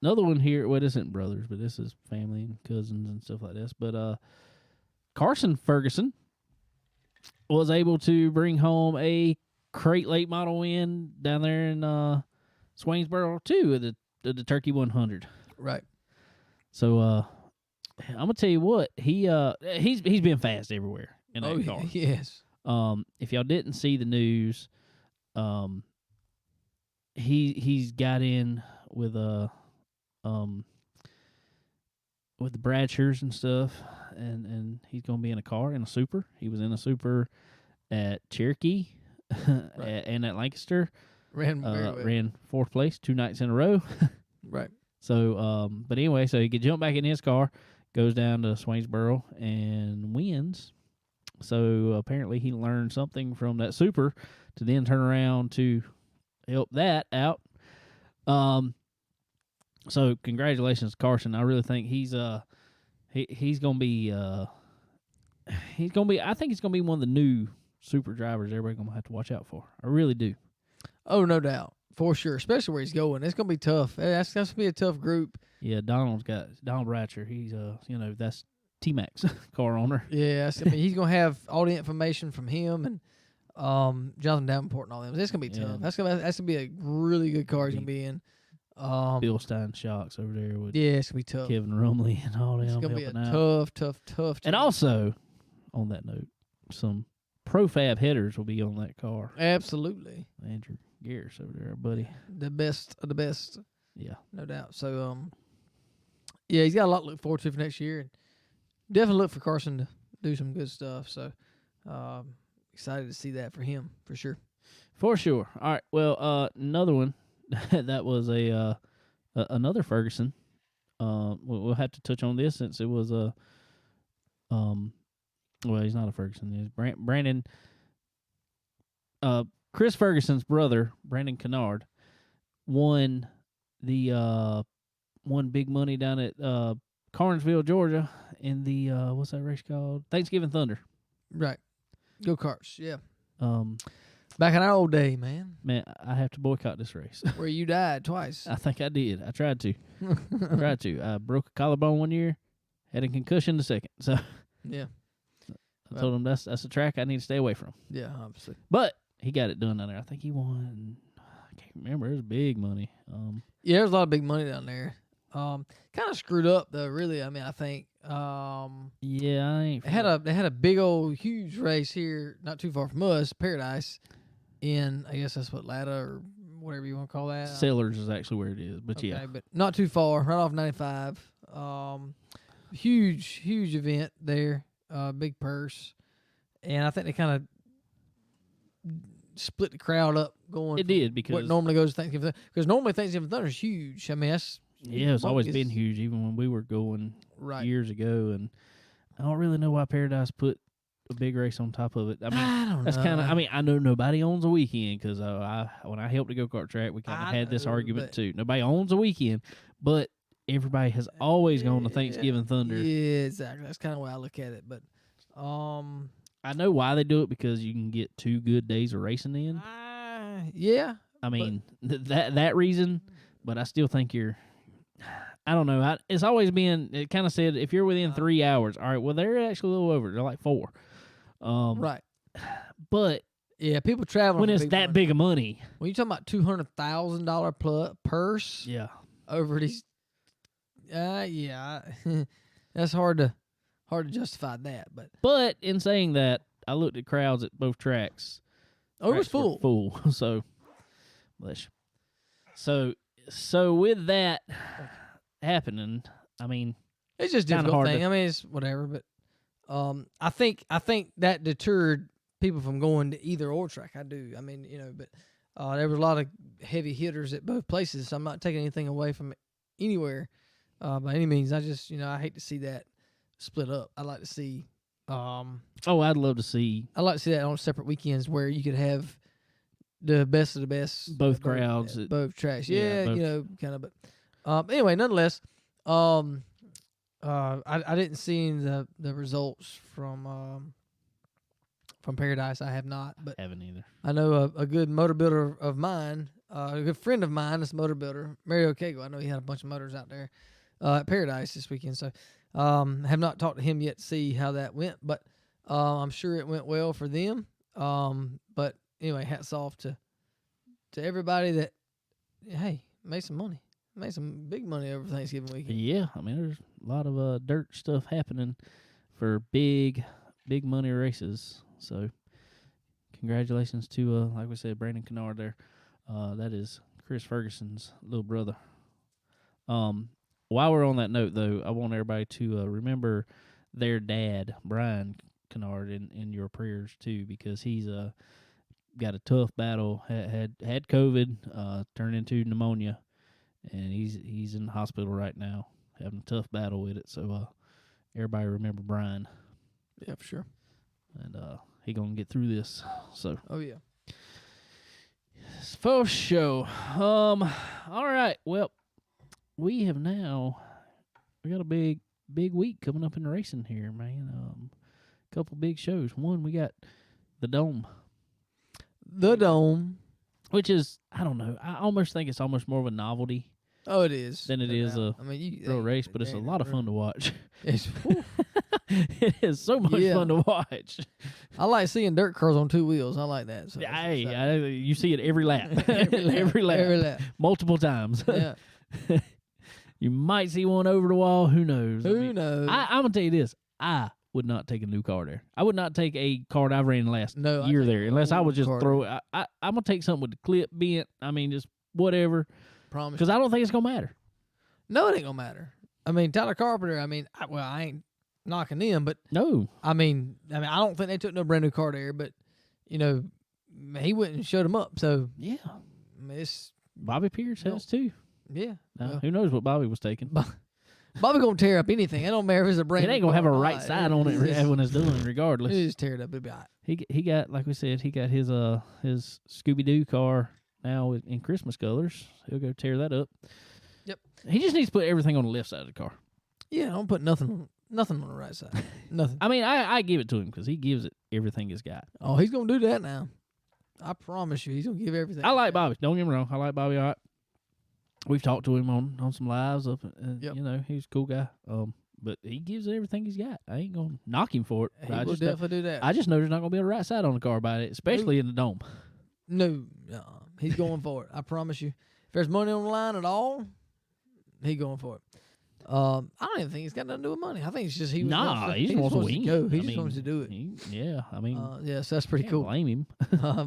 another one here. Well, this isn't brothers, but this is family and cousins and stuff like this. But Carson Ferguson was able to bring home a crate late model win down there in Swainsboro too at the Turkey 100. Right. So I'm gonna tell you what, he's been fast everywhere in that car. Yes. If y'all didn't see the news, he's got in with the Bradshires and stuff, and he's gonna be in a Super. He was in a Super at Cherokee Right. and at Lancaster. Ran very well. Ran 4th place 2 nights in a row. Right. So, but anyway, so he could jump back in his car, goes down to Swainsboro and wins. So apparently he learned something from that Super to then turn around to help that out. So congratulations, Carson. I really think he's gonna be I think he's gonna be one of the new Super drivers everybody's gonna have to watch out for. I really do. Oh, no doubt. For sure. Especially where he's going. It's gonna be tough. That's gonna be a tough group. Yeah, Donald Bratcher. He's that's T-Max car owner. Yeah, I mean, he's gonna have all the information from him and Jonathan Davenport and all them. It's gonna be tough. Yeah. That's gonna be a really good car he's gonna be in. Bill Stein shocks over there with it's gonna be tough. Kevin Rumley and all them. It's gonna be a out. tough. And also, on that note, some Profab headers will be on that car. Absolutely. Andrew Garris over there, buddy. The best of the best. Yeah. No doubt. So yeah, he's got a lot to look forward to for next year, and definitely look for Carson to do some good stuff. So excited to see that for him for sure. For sure. All right. Well, another one that was another Ferguson. We'll have to touch on this since it was well, he's not a Ferguson. He's Brandon. Chris Ferguson's brother, Brandon Kennard, won big money down at Carnesville, Georgia, in the what's that race called? Thanksgiving Thunder. Right. Go Carts. Yeah. Back in our old day, man. Man, I have to boycott this race. Where you died twice. I think I did. I tried to. I broke a collarbone one year, had a concussion the second. So yeah. I told him that's a track I need to stay away from. Yeah, obviously. But he got it done down there. I think he won. I can't remember. It was big money. Yeah, there's a lot of big money down there. Kind of screwed up though. Really, I mean, I think. Yeah, I ain't. They had a big old huge race here, not too far from us, Paradise, in I guess that's what Latta or whatever you want to call that. Sellers is actually where it is, but okay, yeah, but not too far, right off 95. Huge event there. Big purse, and I think they kind of split the crowd up going. It did because what normally goes to Thanksgiving, because normally Thanksgiving Thunder is huge. I mean, that's it's always been huge, even when we were going years ago, and I don't really know why Paradise put a big race on top of it. I mean, I don't that's know. kind of. I mean, I know nobody owns a weekend because when I helped the go-kart track, we kind of had this argument too. Nobody owns a weekend, but everybody has always gone to Thanksgiving Thunder. Yeah, exactly. That's kind of why I look at it. But I know why they do it, because you can get 2 good days of racing in. Yeah. I mean, that reason, but I still think I don't know. It's always been, it kind of said, if you're within 3 hours, all right, well, they're actually a little over. They're like 4. Right. But yeah, people travel when it's that big of money. When you're talking about $200,000 purse, yeah, over these, yeah, that's hard to justify that. But in saying that, I looked at crowds at both tracks. Oh, it was full. Full. So, bless you. So with that happening, I mean, it's just a difficult thing. I mean, it's whatever, but I think that deterred people from going to either or track. I do. I mean, but there was a lot of heavy hitters at both places, so I'm not taking anything away from anywhere by any means. I just, I hate to see that split up. I'd like to see. I'd love to see. I'd like to see that on separate weekends where you could have the best of the best, both crowds, at both tracks. Yeah, both. kind of. But anyway, nonetheless, I didn't see the results from Paradise. I have not, but haven't either. I know a good motor builder of mine, a good friend of mine, is a motor builder, Mario Cagle. I know he had a bunch of motors out there at Paradise this weekend. So Have not talked to him yet to see how that went, but I'm sure it went well for them. But anyway, hats off to everybody that, hey, made some money. Made some big money over Thanksgiving weekend. Yeah, I mean, there's a lot of dirt stuff happening for big money races. So, congratulations to, like we said, Brandon Kennard there. That is Chris Ferguson's little brother. While we're on that note, though, I want everybody to remember their dad, Brian Kennard, in your prayers, too, because he's got a tough battle, had COVID, turned into pneumonia, and he's in the hospital right now, having a tough battle with it. So everybody remember Brian. Yeah, for sure. And he going to get through this. So. Oh, yeah. For sure. All right. Well, we got a big week coming up in the racing here, man. Couple big shows. One, we got the Dome. The Dome. Which is, I don't know, I almost think it's almost more of a novelty. Oh, it is. Than it is a real race, but it's a lot of fun to watch. It is so much fun to watch. I like seeing dirt cars on two wheels. I like that. So you see it every lap. every lap. Multiple times. Yeah. You might see one over the wall. Who knows? Who knows? I'm going to tell you this. I would not take a new car there. I would not take a car that I ran last year there unless I would just throw it. I'm going to take something with the clip bent. I mean, just whatever. Promise. Because I don't think it's going to matter. No, it ain't going to matter. I mean, Tyler Carpenter, I ain't knocking him, but no. I mean, I don't think they took no brand new car there, but, he went and showed him up. So, yeah. I mean, it's Bobby Pierce has too. Yeah. Now, who knows what Bobby was taking? Bobby gonna tear up anything. It don't matter if it's a brand new It ain't going to have a right car. side on it when it's done, regardless. It just tear it up. It'll be all right. He got, like we said, he got his Scooby-Doo car now in Christmas colors. He'll go tear that up. Yep. He just needs to put everything on the left side of the car. Yeah, don't put nothing on the right side. Nothing. I mean, I give it to him because he gives it everything he's got. Oh, he's gonna do that now. I promise you, he's gonna give everything. I like Bobby. Don't get me wrong. I like Bobby a lot. We've talked to him on some lives up. He's a cool guy. But he gives it everything he's got. I ain't gonna knock him for it. He will definitely do that. I just know there's not gonna be a right side on the car by it, especially in the Dome. No, he's going for it. I promise you. If there's money on the line at all, he's going for it. I don't even think it's got nothing to do with money. I think it's just he just wants to win. He just wants to do it. So that's pretty cool. Blame him.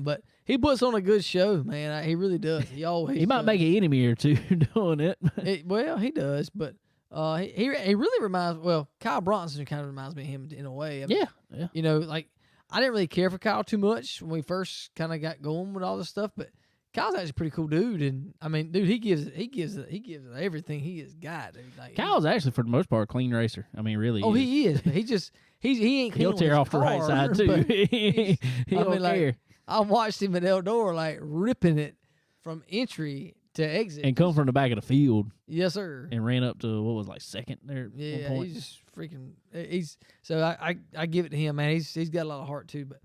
But he puts on a good show, man. He really does. He always. He might make an enemy or two doing it. Well, he does, but he really reminds. Well, Kyle Bronson kind of reminds me of him in a way. Yeah. I didn't really care for Kyle too much when we first kind of got going with all this stuff, but Kyle's actually a pretty cool dude, and I mean, dude, he gives it everything he has got. Dude. Like, Kyle's actually, for the most part, a clean racer. I mean, really. Oh, he is, but he ain't. He'll tear off the right side too. He don't care. I watched him at Eldora ripping it from entry to exit, and come from the back of the field. Yes, sir. And ran up to what was like second there. Yeah, at one point. he's just freaking. I give it to him, man. He's got a lot of heart too, but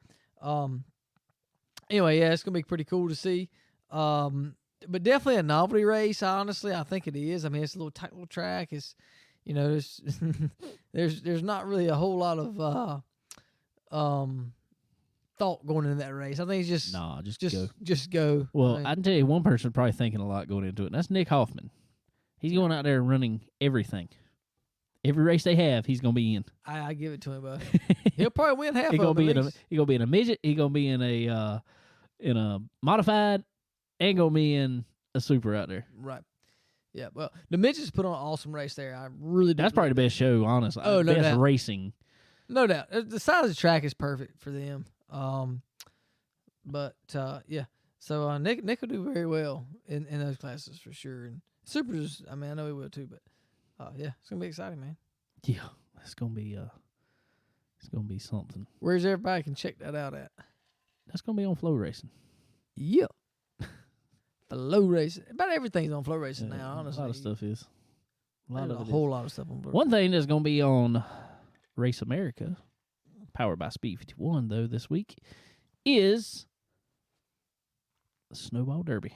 anyway, yeah, it's gonna be pretty cool to see. But definitely a novelty race. Honestly, I think it is. I mean, it's a tight little track. It's, there's not really a whole lot of thought going into that race. I think it's just go. Well, I can tell you one person probably thinking a lot going into it, and that's Nick Hoffman. He's going out there running everything. Every race they have, he's gonna be in. I give it to him, bud. He'll probably win half. He's gonna be in a midget. He's gonna be in a modified. And gonna be in a super out there. Right. Yeah. Well, the midgets put on an awesome race there. I really do. That's probably the best show, honestly. Oh, no best doubt. Racing. No doubt. The size of the track is perfect for them. But yeah. So Nick will do very well in those classes for sure. And supers, I mean, I know he will too. But yeah, it's gonna be exciting, man. Yeah, it's gonna be something. Where's everybody can check that out at? That's gonna be on Flow Racing. Yeah. Flow Racing. About everything's on Flow Racing now, honestly. A lot of stuff is. A whole lot of stuff on Flow. One thing that's going to be on Race America, powered by Speed 51, though, this week, is the Snowball Derby.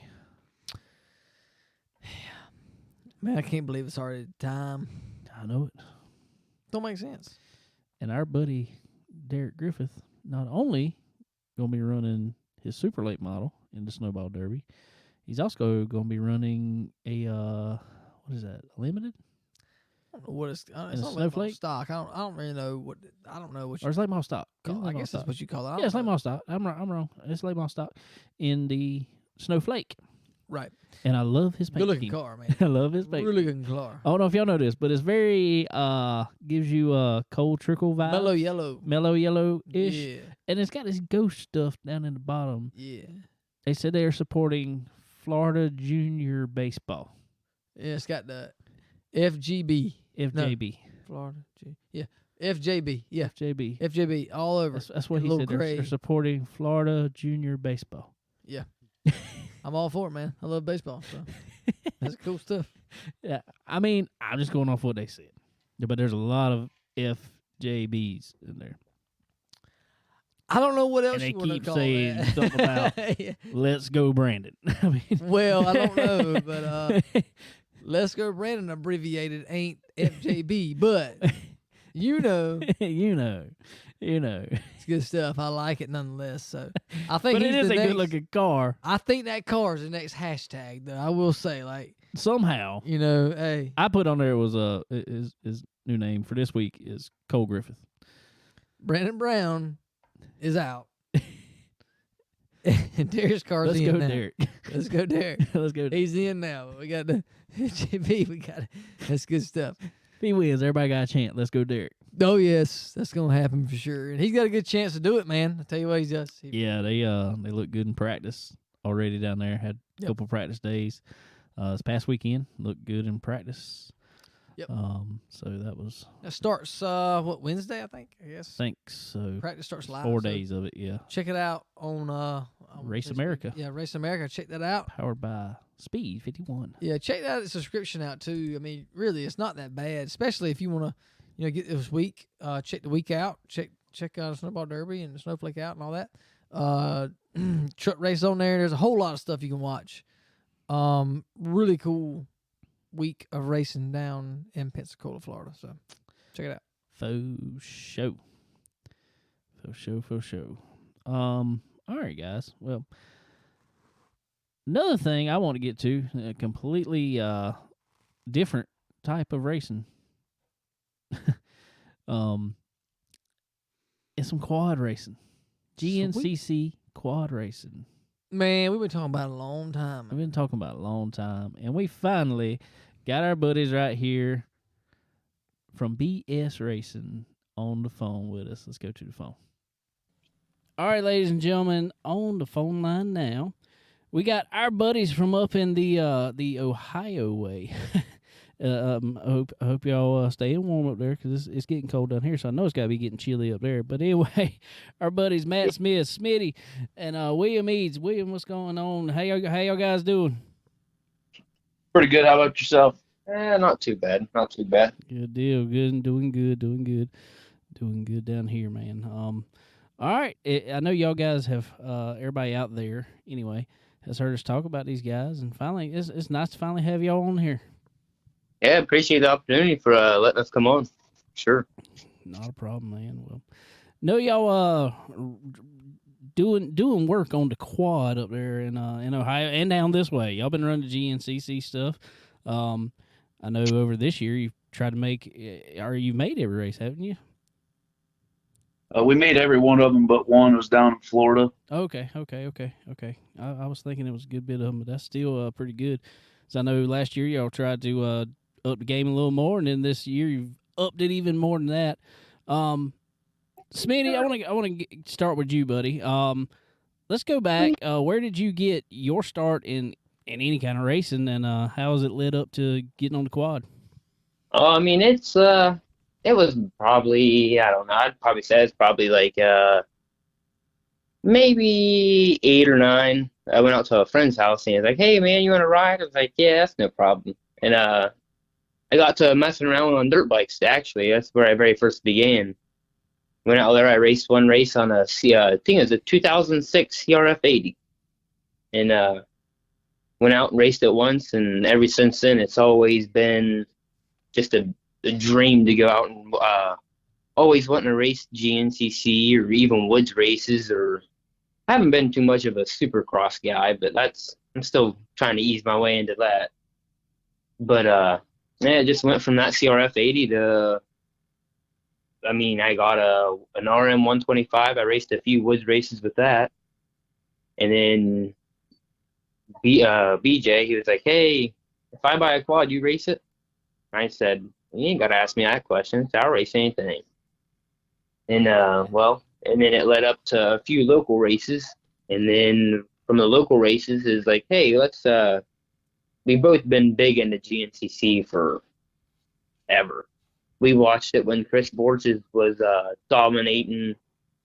Man, I can't believe it's already time. I know it. Don't make sense. And our buddy Derek Griffith not only going to be running his super late model in the Snowball Derby, he's also going to be running a what is that? A limited? I don't know what it's a not snowflake stock. I don't really know what. I don't know what or it's late model stock. call. I guess that's what you call it. Yeah, it's late model stock. I'm wrong. It's late model stock in the Snowflake. Right. And I love his paint Good looking scheme. car, man. I love his paint. Really good car. I don't know if y'all know this, but it's very gives you a cold trickle vibe. Mellow yellow-ish. Yeah. And it's got this ghost stuff down in the bottom. Yeah. They said they are supporting Florida Junior Baseball. Yeah, it's got the FGB. FJB. Florida Yeah. FJB. Yeah. FJB. FJB all over. That's what he said. They're supporting Florida Junior Baseball. Yeah. I'm all for it, man. I love baseball. So that's cool stuff. Yeah. I mean, I'm just going off what they said. Yeah, but there's a lot of FJBs in there. I don't know what else and you want to keep call saying that. something about Yeah. let's go Brandon. I mean, Well, I don't know, but Let's Go Brandon abbreviated ain't FJB, but you know. you know. It's good stuff. I like it nonetheless. So I think But it he's is the a next, good looking car. I think that car is the next hashtag, though. I will say, like, Somehow. you know, hey. I put on there was his new name for this week is Cole Griffith. Brandon Brown is out. And Derek's car's Let's in go, now. Derek. Let's go, Derek. Let's go. He's in now. We got the JB. We got it. That's good stuff. If he wins, everybody got a chance. Let's go, Derek. Oh yes, that's gonna happen for sure. And he's got a good chance to do it, man. I tell you what, he does. Yeah, they look good in practice already down there. Had a couple practice days. This past weekend looked good in practice. Yep. So that was. That starts Wednesday, I think. I guess. Think so. Practice starts live. 4 so days of it. Yeah. check it out on Race Facebook. America. Yeah, Race America. Check that out. Powered by Speed 51. Yeah, check that subscription out too. I mean, really, it's not that bad, especially if you want to, get this week. Check the week out. Check out Snowball Derby and the Snowflake out and all that. Truck race on there. There's a whole lot of stuff you can watch. Really cool week of racing down in Pensacola, Florida. So check it out. Faux show. All right, guys. Well, another thing I want to get to, a completely different type of racing. It's some quad racing. GNCC quad racing. Man, we've been talking about it a long time. We've been talking about it a long time, and we finally got our buddies right here from BS Racing on the phone with us. Let's go to the phone. All right, ladies and gentlemen, on the phone line now, we got our buddies from up in the Ohio way. I hope y'all staying warm up there because it's getting cold down here, so I know it's got to be getting chilly up there. But anyway, our buddies Matt Smith, Smitty, and William Eads. William, what's going on? How y'all guys doing? Pretty good. How about yourself? Not too bad. Not too bad. Good deal. Good. Doing good down here, man. All right. I know y'all guys have everybody out there anyway has heard us talk about these guys, and finally, it's nice to finally have y'all on here. Yeah, appreciate the opportunity for letting us come on. Sure. Not a problem, man. Well, know y'all doing work on the quad up there in Ohio and down this way. Y'all been running the GNCC stuff. I know over this year you've tried to make, or you made every race, haven't you? We made every one of them, but one was down in Florida. Okay. I was thinking it was a good bit of them, but that's still pretty good. So I know last year y'all tried to up the game a little more, and then this year you've upped it even more than that. Smitty, I want to start with you, buddy. Let's go back. Where did you get your start in any kind of racing, and how has it led up to getting on the quad? I mean, it was probably, I don't know, I'd probably say it's probably like maybe 8 or 9. I went out to a friend's house, and he was like, "Hey, man, you want to ride?" I was like, "Yeah, that's no problem." And I got to messing around on dirt bikes, actually. That's where I very first began. Went out there, I raced one race on I think it was a 2006 CRF 80. And went out and raced it once, and ever since then, it's always been just a the dream to go out and always wanting to race GNCC or even woods races. Or I haven't been too much of a supercross guy, but I'm still trying to ease my way into that. But yeah, it just went from that CRF 80 to, I mean, I got an RM 125. I raced a few woods races with that, and then BJ, he was like, "Hey, if I buy a quad, you race it?" I said, "You ain't gotta ask me that question. So I'll race anything." And and then it led up to a few local races, and then from the local races is like, "Hey, let's we've both been big into GNCC for ever. We watched it when Chris Borges was dominating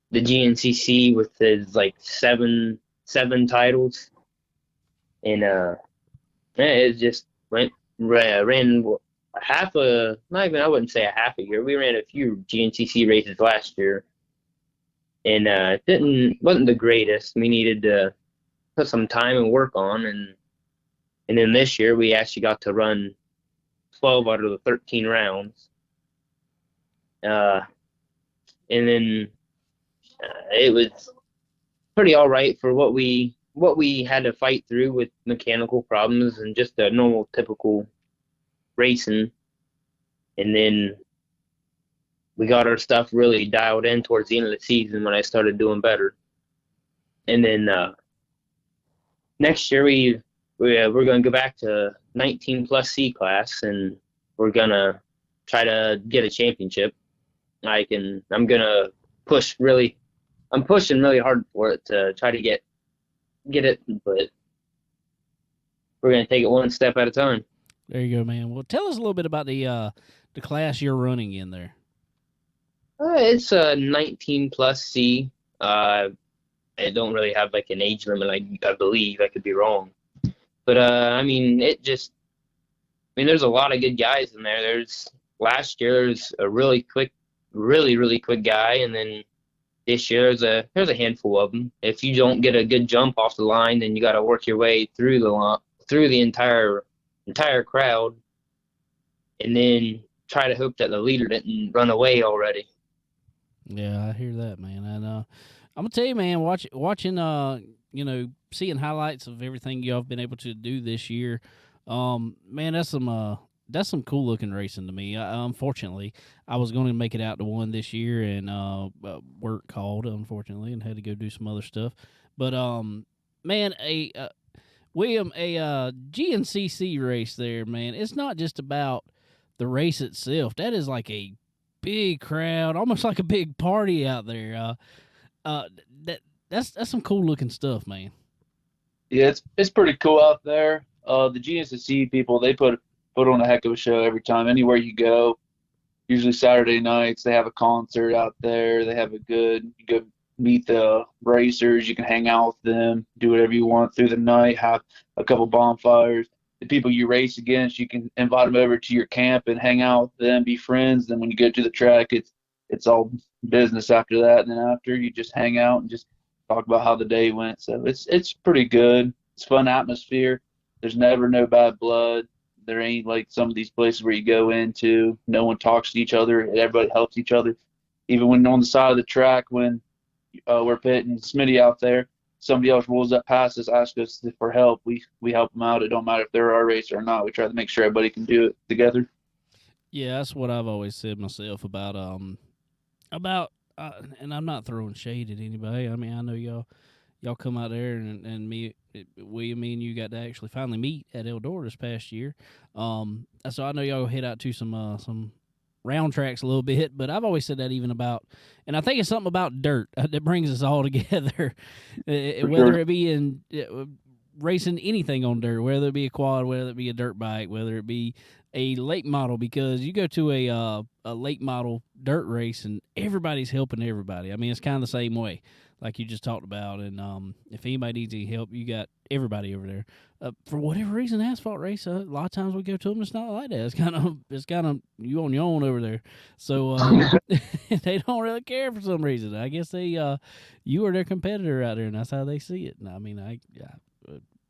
the GNCC with his like seven titles, and it just ran half a, not even, I wouldn't say a half a year. We ran a few GNCC races last year, and it wasn't the greatest. We needed to put some time and work on, and then this year we actually got to run 12 out of the 13 rounds. And then it was pretty all right for what we had to fight through with mechanical problems and just a normal, typical racing. And then we got our stuff really dialed in towards the end of the season when I started doing better. And then next year we're going to go back to 19 plus C class, and we're going to try to get a championship. I'm going to I'm pushing really hard for it to try to get it, but we're going to take it one step at a time. There you go, man. Well, tell us a little bit about the class you're running in there. It's a 19 plus C. I don't really have like an age limit. I believe, I could be wrong, but I mean, there's a lot of good guys in there. Last year's a really quick guy, and then this year there's a handful of them. If you don't get a good jump off the line, then you got to work your way through the entire crowd, and then try to hope that the leader didn't run away already. Yeah, I hear that, man. And I'm gonna tell you, man, watching seeing highlights of everything y'all have been able to do this year, man, that's some cool looking racing to me. Unfortunately, I was going to make it out to one this year, and work called, unfortunately, and had to go do some other stuff. But man, William, a GNCC race there, man, it's not just about the race itself. That is like a big crowd, almost like a big party out there. That's some cool looking stuff, man. Yeah, it's pretty cool out there. The GNCC people, they put on a heck of a show every time. Anywhere you go, usually Saturday nights, they have a concert out there. They have you go meet the racers. You can hang out with them, do whatever you want through the night, have a couple bonfires. The people you race against, you can invite them over to your camp and hang out with them, be friends. Then when you go to the track, it's all business after that. And then after, you just hang out and just talk about how the day went. So it's pretty good. It's a fun atmosphere. There's never no bad blood. There ain't like some of these places where you go into, no one talks to each other. Everybody helps each other. Even when on the side of the track, when we're pitting Smitty out there, somebody else rolls up past us, asks us for help. We help them out. It don't matter if they're our racer or not. We try to make sure everybody can do it together. Yeah, that's what I've always said myself about and I'm not throwing shade at anybody. I mean, I know y'all come out there and William, me and you got to actually finally meet at Eldora this past year. So I know y'all head out to some round tracks a little bit, but I've always said that even about, and I think it's something about dirt that brings us all together, whether it be in racing anything on dirt, whether it be a quad, whether it be a dirt bike, whether it be a late model, because you go to a late model dirt race and everybody's helping everybody. I mean, it's kind of the same way, like you just talked about. And if anybody needs any help, you got everybody over there. For whatever reason, asphalt race, a lot of times we go to them, it's not like that. It's kind of you on your own over there. So they don't really care for some reason. I guess you are their competitor out there, and that's how they see it. And I mean,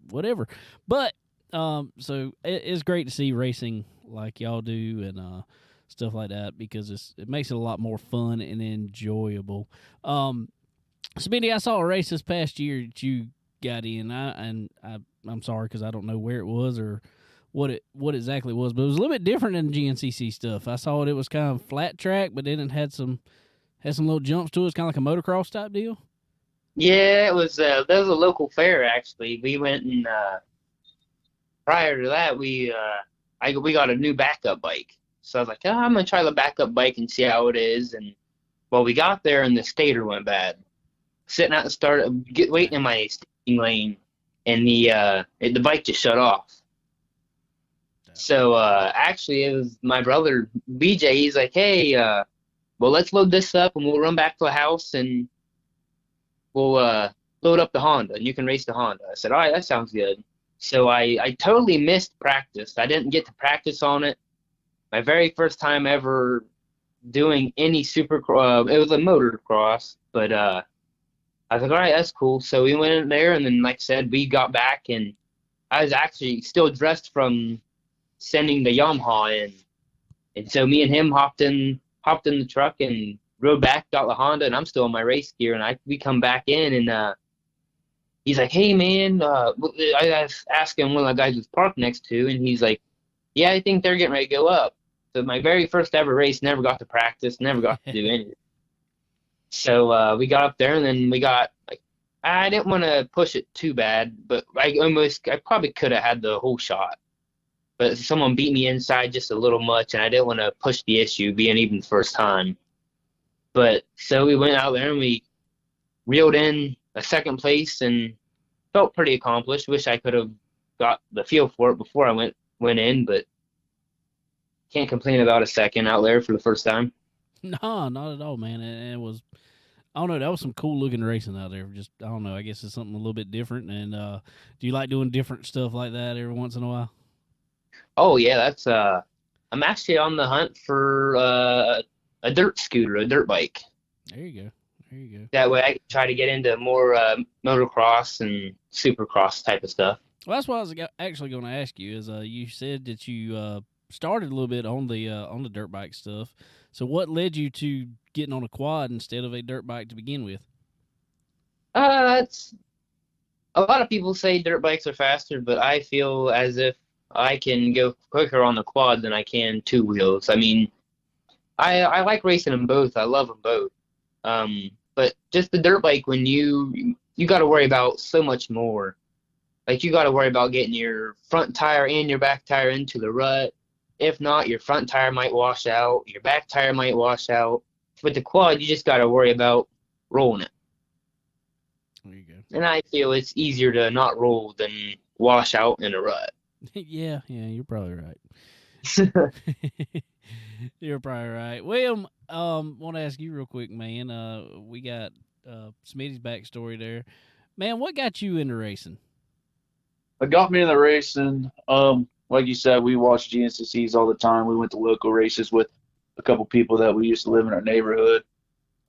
whatever. But so it's great to see racing like y'all do, and stuff like that, because it makes it a lot more fun and enjoyable. Smitty, I saw a race this past year that you got in. I'm sorry because I don't know where it was or what exactly it was, but it was a little bit different than GNCC stuff. I saw it was kind of flat track, but then it had some little jumps to it. It's kind of like a motocross type deal. Yeah, it was. That was a local fair actually. We went and prior to that, we got a new backup bike. So I was like, oh, I'm gonna try the backup bike and see how it is. And well, we got there and the stator went bad. Sitting out the start, waiting in my staging lane, and the bike just shut off. So actually, it was my brother BJ. He's like, hey, well, let's load this up and we'll run back to the house and we'll load up the Honda and you can race the Honda. I said, all right, that sounds good. So I totally missed practice. I didn't get to practice on it. My very first time ever doing any supercross. It was a motocross, but I was like, all right, that's cool. So we went in there, and then, like I said, we got back, and I was actually still dressed from sending the Yamaha in. And so me and him hopped in the truck and rode back, got the Honda, and I'm still in my race gear. And we come back in, and he's like, hey, man, I was asking one of the guys who's parked next to, and he's like, yeah, I think they're getting ready to go up. So my very first ever race, never got to practice, never got to do anything. So we got up there, and then we got, like, I didn't want to push it too bad, but I probably could have had the whole shot. But someone beat me inside just a little much, and I didn't want to push the issue, being even the first time. But so we went out there, and we reeled in a second place, and felt pretty accomplished. Wish I could have got the feel for it before I went in, but can't complain about a second out there for the first time. No, not at all, man. It was, I don't know, that was some cool looking racing out there. Just, I don't know, I guess it's something a little bit different. And do you like doing different stuff like that every once in a while? Oh yeah, that's I'm actually on the hunt for a dirt scooter, a dirt bike. There you go. That way I can try to get into more motocross and supercross type of stuff. Well, that's what I was actually going to ask you. Is you said that you started a little bit on the dirt bike stuff. So what led you to getting on a quad instead of a dirt bike to begin with? It's a lot of people say dirt bikes are faster, but I feel as if I can go quicker on the quad than I can two wheels. I mean, I like racing them both. I love them both. But just the dirt bike, when you got to worry about so much more. Like, you got to worry about getting your front tire and your back tire into the rut. If not, your front tire might wash out. Your back tire might wash out. With the quad, you just got to worry about rolling it. There you go. And I feel it's easier to not roll than wash out in a rut. Yeah, you're probably right. You're probably right. William, want to ask you real quick, man. We got Smitty's backstory there. Man, what got you into racing? What got me into racing, like you said, we watched GNCCs all the time. We went to local races with a couple people that we used to live in our neighborhood.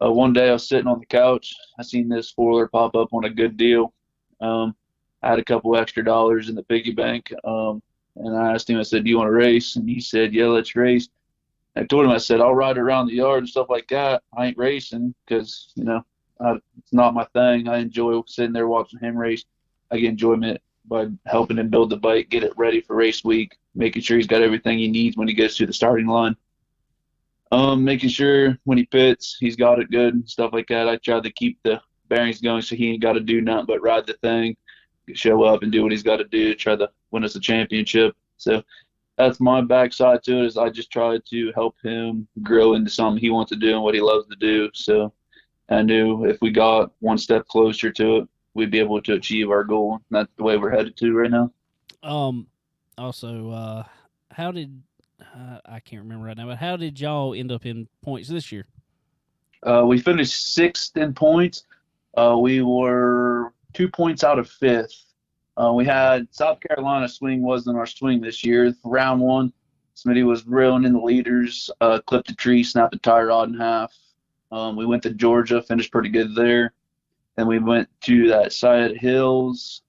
One day I was sitting on the couch. I seen this four-wheeler pop up on a good deal. I had a couple extra dollars in the piggy bank, and I asked him, I said, do you want to race? And he said, yeah, let's race. I told him, I said, I'll ride around the yard and stuff like that. I ain't racing because, it's not my thing. I enjoy sitting there watching him race. I get enjoyment by helping him build the bike, get it ready for race week, making sure he's got everything he needs when he gets to the starting line. Making sure when he pits, he's got it good and stuff like that. I try to keep the bearings going so he ain't got to do nothing but ride the thing, show up and do what he's got to do to try to win us a championship. So that's my backside to it, is I just try to help him grow into something he wants to do and what he loves to do. So I knew if we got one step closer to it, we'd be able to achieve our goal. And that's the way we're headed to right now. Also, how did I can't remember right now, but how did y'all end up in points this year? We finished sixth in points. We were 2 points out of fifth. We had South Carolina swing wasn't our swing this year. Round one, Smitty was reeling in the leaders, clipped a tree, snapped the tire rod in half. We went to Georgia, finished pretty good there. Then we went to that side Hills.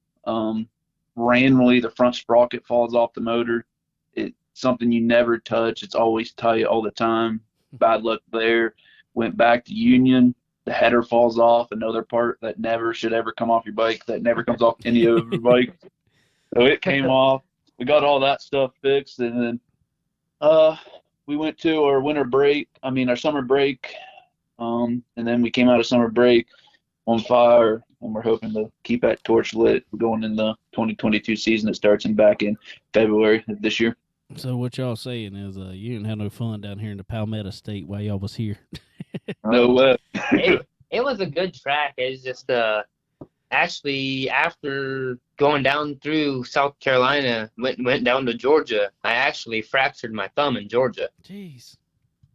Randomly, the front sprocket falls off the motor. It something you never touch. It's always tight all the time. Bad luck there. Went back to Union. The header falls off, another part that never should ever come off your bike, that never comes off any of your bike. So it came off. We got all that stuff fixed, and then we went to our our summer break, and then we came out of summer break on fire, and we're hoping to keep that torch lit going in the 2022 season that starts back in February of this year. So what y'all saying is you didn't have no fun down here in the Palmetto State while y'all was here. No way. It was a good track. It's just actually after going down through South Carolina, went down to Georgia, I actually fractured my thumb in Georgia. Jeez.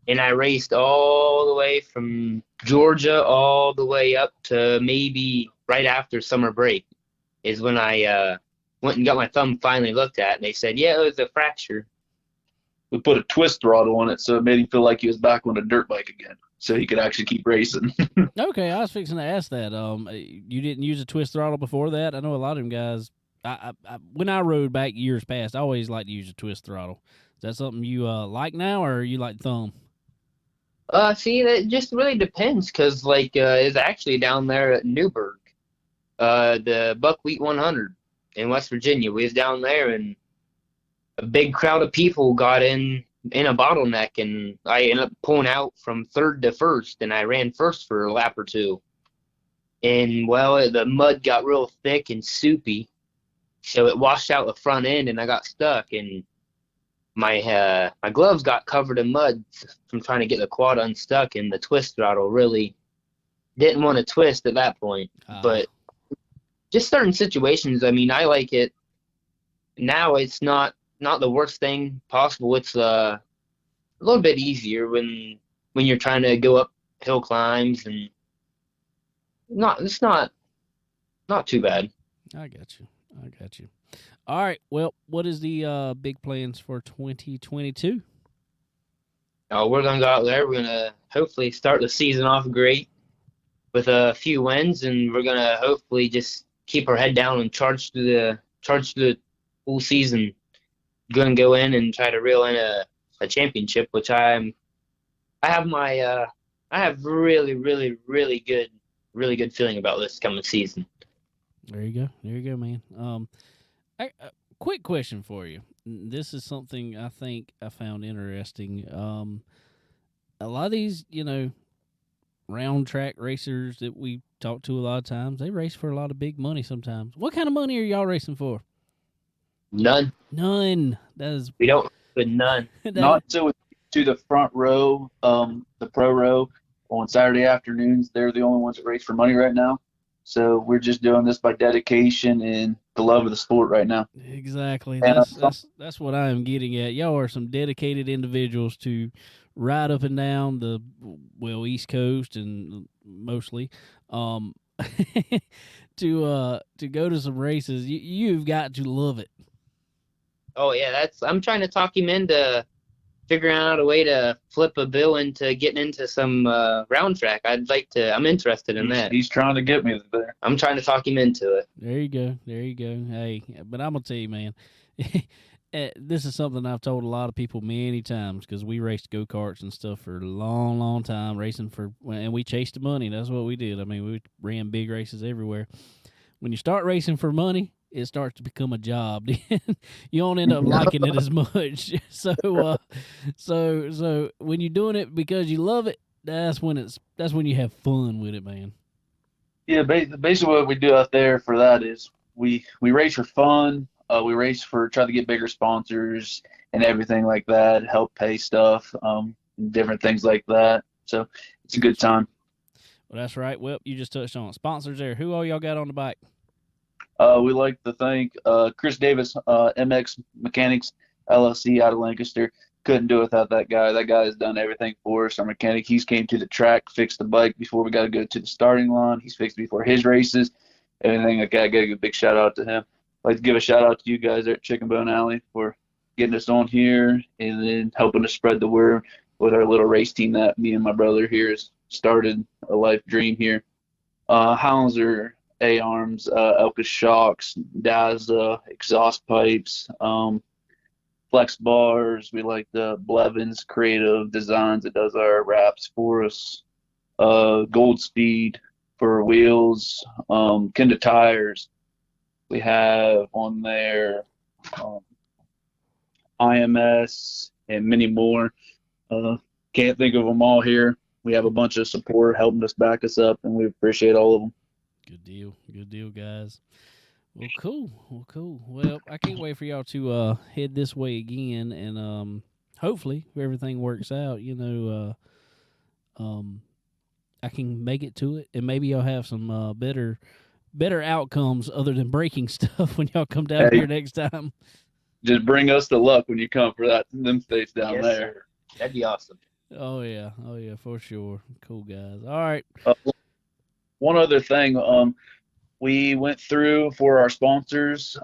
And I raced all the way from Georgia all the way up to maybe right after summer break is when I went and got my thumb finally looked at. And they said, yeah, it was a fracture. We put a twist throttle on it, so it made him feel like he was back on a dirt bike again, so he could actually keep racing. Okay, I was fixing to ask that. You didn't use a twist throttle before that? I know a lot of them guys. When I rode back years past, I always liked to use a twist throttle. Is that something you like now, or you like thumb? See, that just really depends, because it's actually down there at Newburgh, the Buckwheat 100 in West Virginia. We was down there, and a big crowd of people got in a bottleneck, and I ended up pulling out from third to first, and I ran first for a lap or two. And, well, the mud got real thick and soupy, so it washed out the front end, and I got stuck, and my gloves got covered in mud from trying to get the quad unstuck, and the twist throttle really didn't want to twist at that point. But just certain situations, I mean, I like it. Now it's not the worst thing possible. It's a little bit easier when you're trying to go up hill climbs, and it's not too bad. I got you. All right. Well, what is the big plans for 2022? We're gonna go out there. We're gonna hopefully start the season off great with a few wins, and we're gonna hopefully just keep our head down and charge through the full season. Gonna go in and try to reel in a championship, which I have really, really, really good feeling about this coming season. There you go, man. Quick question for you. This is something I think I found interesting. A lot of these, round track racers that we talk to a lot of times, they race for a lot of big money sometimes. What kind of money are y'all racing for? None. We don't, but none. Not to the front row, the pro row on Saturday afternoons. They're the only ones that race for money right now. So we're just doing this by dedication and the love of the sport right now. Exactly. That's what I am getting at. Y'all are some dedicated individuals to ride up and down the East Coast and mostly to go to some races. You've got to love it. Oh yeah, I'm trying to talk him into figuring out a way to flip a bill into getting into some round track. I'm interested in that. He's trying to get me there. I'm trying to talk him into it. There you go. Hey, but I'm going to tell you, man, this is something I've told a lot of people many times, because we raced go-karts and stuff for a long, long time, and we chased the money. That's what we did. I mean, we ran big races everywhere. When you start racing for money, it starts to become a job. You don't end up liking it as much. So when you're doing it because you love it, that's when you have fun with it, man. Yeah, basically what we do out there for that is we race for fun. We race for try to get bigger sponsors and everything like that, help pay stuff, different things like that. So it's a good time. Well, that's right. Well, you just touched on it. Sponsors there. Who all y'all got on the bike? We like to thank Chris Davis, MX Mechanics LLC out of Lancaster. Couldn't do it without that guy. That guy has done everything for us. Our mechanic, he's came to the track, fixed the bike before we got to go to the starting line. He's fixed before his races, everything like that. I got to give a big shout out to him. I'd like to give a shout out to you guys there at Chicken Bone Alley for getting us on here and then helping us spread the word with our little race team that me and my brother here has started a life dream here. Hauser, A-arms, Elka shocks, Daza, exhaust pipes, flex bars. We like the Blevins Creative Designs that does our wraps for us. Gold Speed for wheels. Kenda tires. We have on there IMS and many more. Can't think of them all here. We have a bunch of support helping us back us up, and we appreciate all of them. Good deal, guys. Well, cool. Well, I can't wait for y'all to head this way again, and hopefully, if everything works out, I can make it to it, and maybe y'all have some better outcomes other than breaking stuff when y'all come down here next time. Just bring us the luck when you come for them states down there. Sir. That'd be awesome. Oh yeah, for sure. Cool, guys. All right. One other thing, we went through for our sponsors.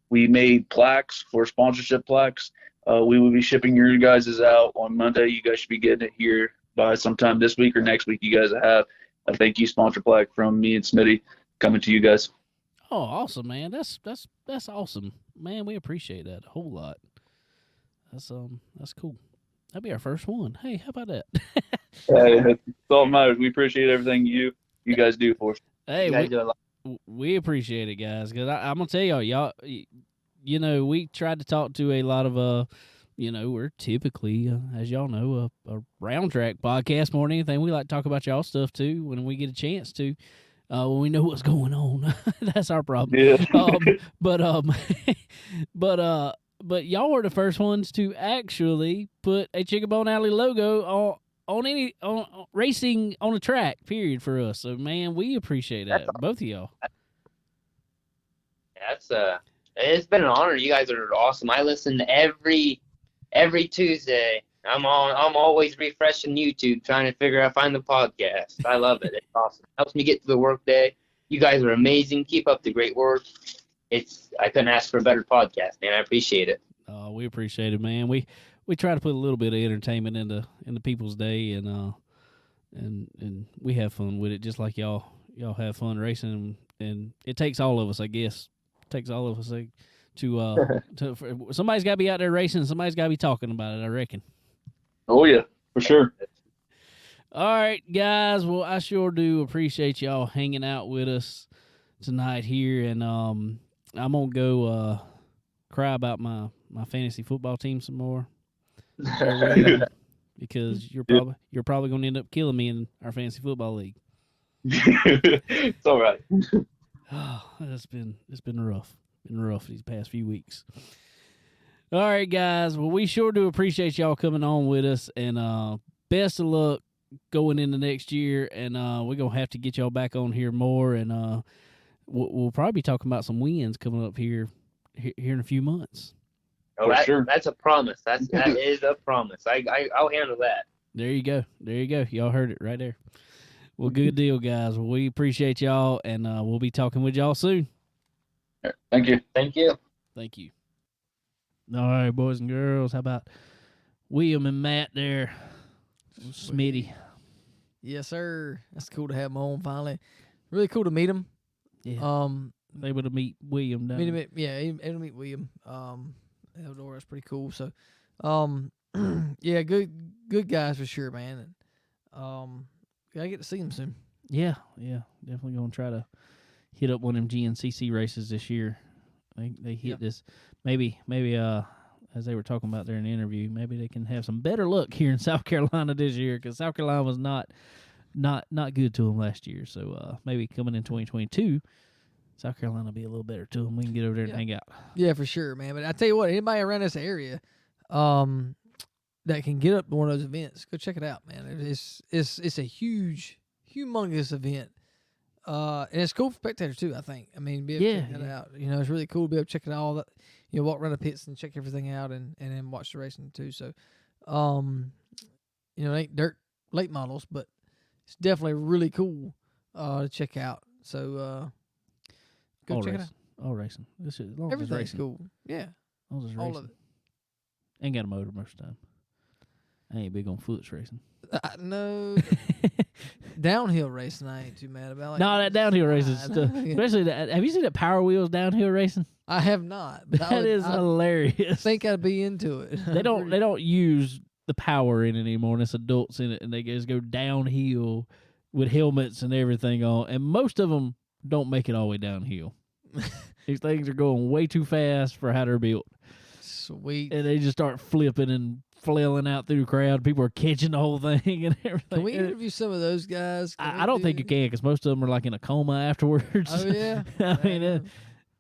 We made plaques for sponsorship plaques. We will be shipping your guys' out on Monday. You guys should be getting it here by sometime this week or next week. You guys have a thank you sponsor plaque from me and Smitty coming to you guys. Oh, awesome, man. That's awesome, man. We appreciate that a whole lot. That's cool. That'd be our first one. Hey, how about that? Hey, that's all that matters. We appreciate everything you guys do for us. Hey, You guys do a lot. we appreciate it, guys. Because I'm gonna tell y'all, we tried to talk to a lot of we're typically, as y'all know, a round track podcast more than anything. We like to talk about y'all stuff too when we get a chance to. When we know what's going on. That's our problem. Yeah. But y'all were the first ones to actually put a Chicken Bone Alley logo on racing on a track, period, for us. So, man, we appreciate that, both of y'all. It's been an honor. You guys are awesome. I listen every Tuesday. I'm always refreshing YouTube, trying to find the podcast. I love it. It's awesome. Helps me get to the work day. You guys are amazing. Keep up the great work. I couldn't ask for a better podcast, man. I appreciate it. We appreciate it, man. We try to put a little bit of entertainment into people's day, and we have fun with it, just like y'all have fun racing. And it takes all of us, I guess. It takes all of us to somebody's got to be out there racing. Somebody's got to be talking about it, I reckon. Oh, yeah, for sure. All right, guys. Well, I sure do appreciate y'all hanging out with us tonight here, and I'm gonna go cry about my fantasy football team some more, because you're probably gonna end up killing me in our fantasy football league. It's all right. Oh, it's been rough. Been rough these past few weeks. All right, guys. Well, we sure do appreciate y'all coming on with us, and best of luck going into next year. And we're gonna have to get y'all back on here more, and we'll probably be talking about some wins coming up here in a few months. Oh, sure. That's a promise. That is a promise. I'll handle that. There you go. Y'all heard it right there. Well, good deal, guys. Well, we appreciate y'all, and we'll be talking with y'all soon. Thank you. Thank you. Thank you. All right, boys and girls. How about William and Matt there? Smitty. Yes, sir. That's cool to have him on finally. Really cool to meet him. Yeah. Able to meet William down. Able to meet William. Eldor, that's pretty cool. So, yeah, good guys for sure, man. And, I get to see him soon. Yeah. Definitely gonna try to hit up one of them GNCC races this year. They hit this. Maybe as they were talking about there in the interview, maybe they can have some better luck here in South Carolina this year, because South Carolina was not good to them last year. So maybe coming in 2022, South Carolina will be a little better to them. We can get over there and hang out. Yeah, for sure, man. But I tell you what, anybody around this area that can get up to one of those events, go check it out, man. It's a humongous event. And it's cool for spectators too, I think. I mean, be able to check that out. It's really cool to be able to check it all. Walk around the pits and check everything out, and then watch the racing too. So, it ain't dirt late models, but it's definitely really cool to check out. So, go check it out. All racing. Everything's cool. Yeah, all of it. Ain't got a motor most of the time. I ain't big on foots racing. No. Downhill racing, I ain't too mad about. No, that downhill racing stuff. Especially have you seen that Power Wheels downhill racing? I have not. But That is I hilarious. think I'd be into it. They don't use the power in it anymore, and it's adults in it, and they just go downhill with helmets and everything on, and most of them don't make it all the way downhill. These things are going way too fast for how they're built. Sweet. And they just start flipping and flailing out through the crowd. People are catching the whole thing and everything. Can we interview some of those guys? I don't think you can, because most of them are like in a coma afterwards. Oh yeah. I mean,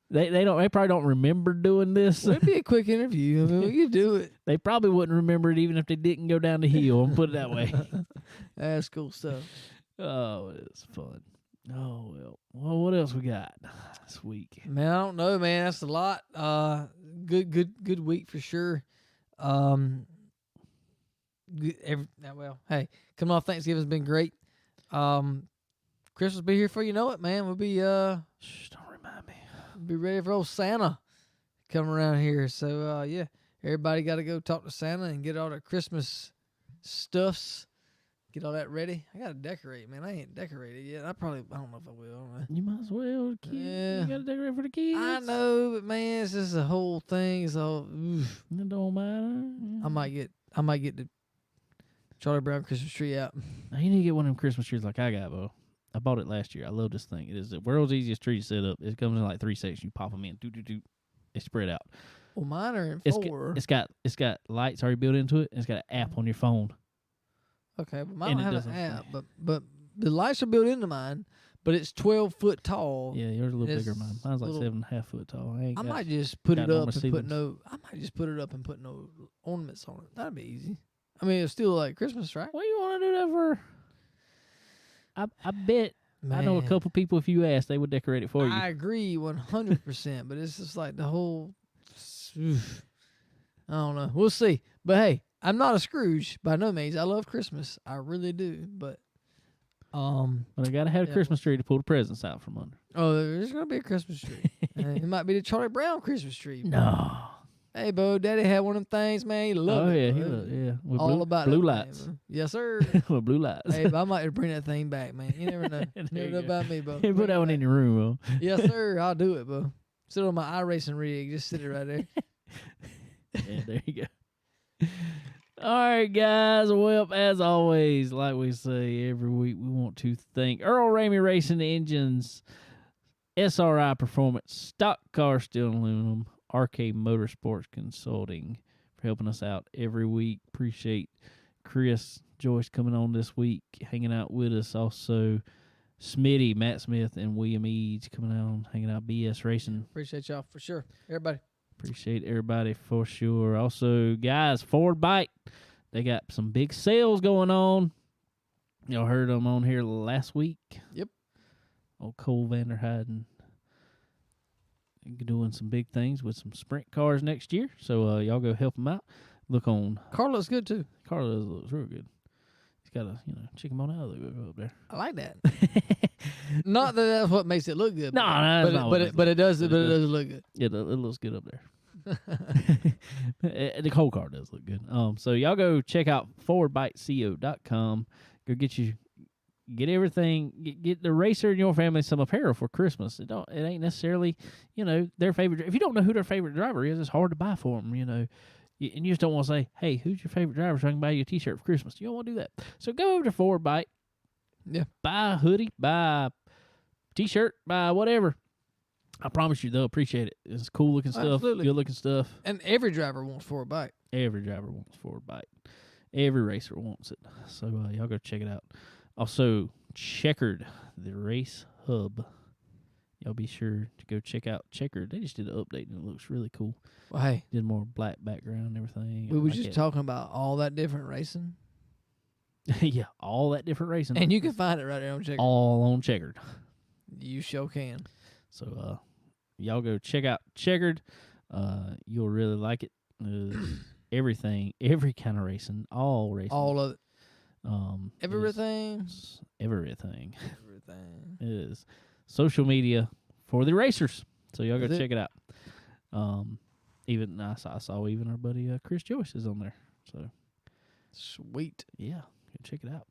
they probably don't remember doing this. It'd be a quick interview. I mean, we could do it. They probably wouldn't remember it even if they didn't go down the hill. And put it that way. That's cool stuff. Oh, it's fun. Oh well, what else we got this week? Man, I don't know, man. That's a lot. Good week for sure. Well, hey, coming off Thanksgiving's been great. Christmas will be here for you know it, man. We'll be Shh, don't remind me. be ready for old Santa come around here. So yeah, everybody got to go talk to Santa and get all their Christmas stuffs. Get all that ready. I gotta decorate, man. I ain't decorated yet. I don't know if I will. I don't know. You might as well, kid. Yeah. You gotta decorate for the kids. I know, but man, it's just a whole thing. So It don't matter. I might get the Charlie Brown Christmas tree out. Now, you need to get one of them Christmas trees like I got, Bo. I bought it last year. I love this thing. It is the world's easiest tree to set up. It comes in like 3 sections. You pop them in. They spread out. Well, mine are in It's 4. it's got lights already built into it. And it's got an app on your phone. Okay, but mine and don't it have an doesn't- app, but the lights are built into mine. But it's 12 foot tall. Yeah, yours a little It's bigger than mine. Mine's like little- 7.5 foot tall. I might just put got it no up more and put ceilings. no. I might just put it up and put no ornaments on it. That'd be easy. I mean, it's still like Christmas, right? What do you want to do that for? I bet I know a Man, couple people. If you ask, they would decorate it for you. I agree 100%, but it's just like the whole. I don't know. We'll see. But hey, I'm not a Scrooge by no means. I love Christmas. I really do. But But I gotta have a Yeah. Christmas tree to pull the presents out from under. oh, there's gonna be a Christmas tree. It might be the Charlie Brown Christmas tree. No. Hey, Bo, Daddy had one of them things, man. He loved Oh it. yeah, bro. With All about blue that thing, lights. bro. Yes, sir. With blue lights. Hey, but I might bring that thing back, man. You never know. There Never you know go. about me, Bo. Hey, put that one in your room, Will. Yes, sir. I'll do it, Bo. Sit on my iRacing rig. Just sit it right there. Yeah, there you go. All right, guys. Well, as always, like we say every week, we want to thank Earl Ramey Racing Engines, SRI Performance, Stock Car Steel and Aluminum, RK Motorsports Consulting for helping us out every week. Appreciate Chris Joyce coming on this week, hanging out with us. Also, Smitty, Matt Smith, and William Eads coming on, hanging out BS Racing. Appreciate y'all for sure. Everybody. Appreciate everybody for sure. Also, guys, Ford Bite, they got some big sales going on. Y'all heard them on here last week. Yep. Old Cole Vanderheiden doing some big things with some sprint cars next year. So y'all go help him out. Look on. Car looks good, too. Carlos looks real good. He's got a chicken bone out up there. I like that. Not that that's what makes it look good. No, that's not what makes but it does. it But it look does look good. Yeah, it looks good up there. The whole car does look good. So y'all go check out forwardbiteco.com. Go get everything. Get the racer in your family some apparel for Christmas. It ain't necessarily their favorite. If you don't know who their favorite driver is, it's hard to buy for them. And you just don't want to say, hey, who's your favorite driver so I can buy you a T-shirt for Christmas. You don't want to do that. So go over to Forward Bite. Yeah. Buy a hoodie, buy a T-shirt, buy whatever. I promise you they'll appreciate it. It's cool looking stuff, Absolutely. good looking stuff. And every driver wants Forward Bite. Every driver wants Forward Bite. Every racer wants it. So y'all go check it out. Also, Checkered, the race hub. Y'all be sure to go check out Checkered. They just did an update and it looks really cool. Well, hey, Did more black background and everything. we I were like just it. talking about all that different racing. Yeah, all that different racing. And you can find it right there on Checker. all on Checkered. You sure can. So y'all go check out Checkered. You'll really like it. Everything, every kind of racing, all racing. All of it. Everything. Everything. Everything. Everything. It is social media for the racers. So y'all go That's it. check it out. Even I saw even our buddy Chris Joyce is on there. So Sweet. yeah, go check it out.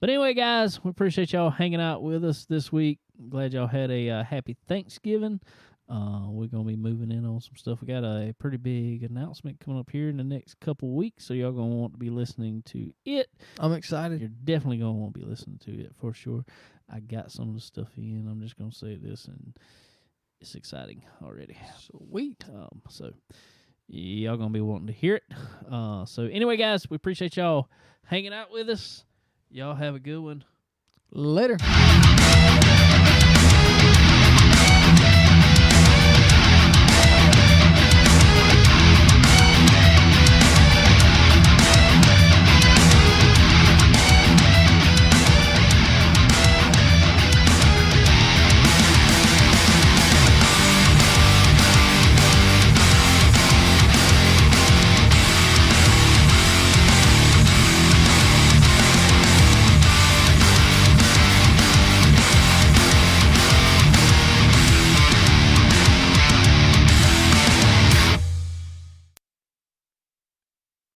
But anyway, guys, we appreciate y'all hanging out with us this week. Glad y'all had a happy Thanksgiving. We're going to be moving in on some stuff. We got a pretty big announcement coming up here in the next couple weeks, so y'all going to want to be listening to it. I'm excited. You're definitely going to want to be listening to it for sure. I got some of the stuff in. I'm just going to say this, and it's exciting already. Sweet. So y'all going to be wanting to hear it. So anyway, guys, we appreciate y'all hanging out with us. Y'all have a good one. Later.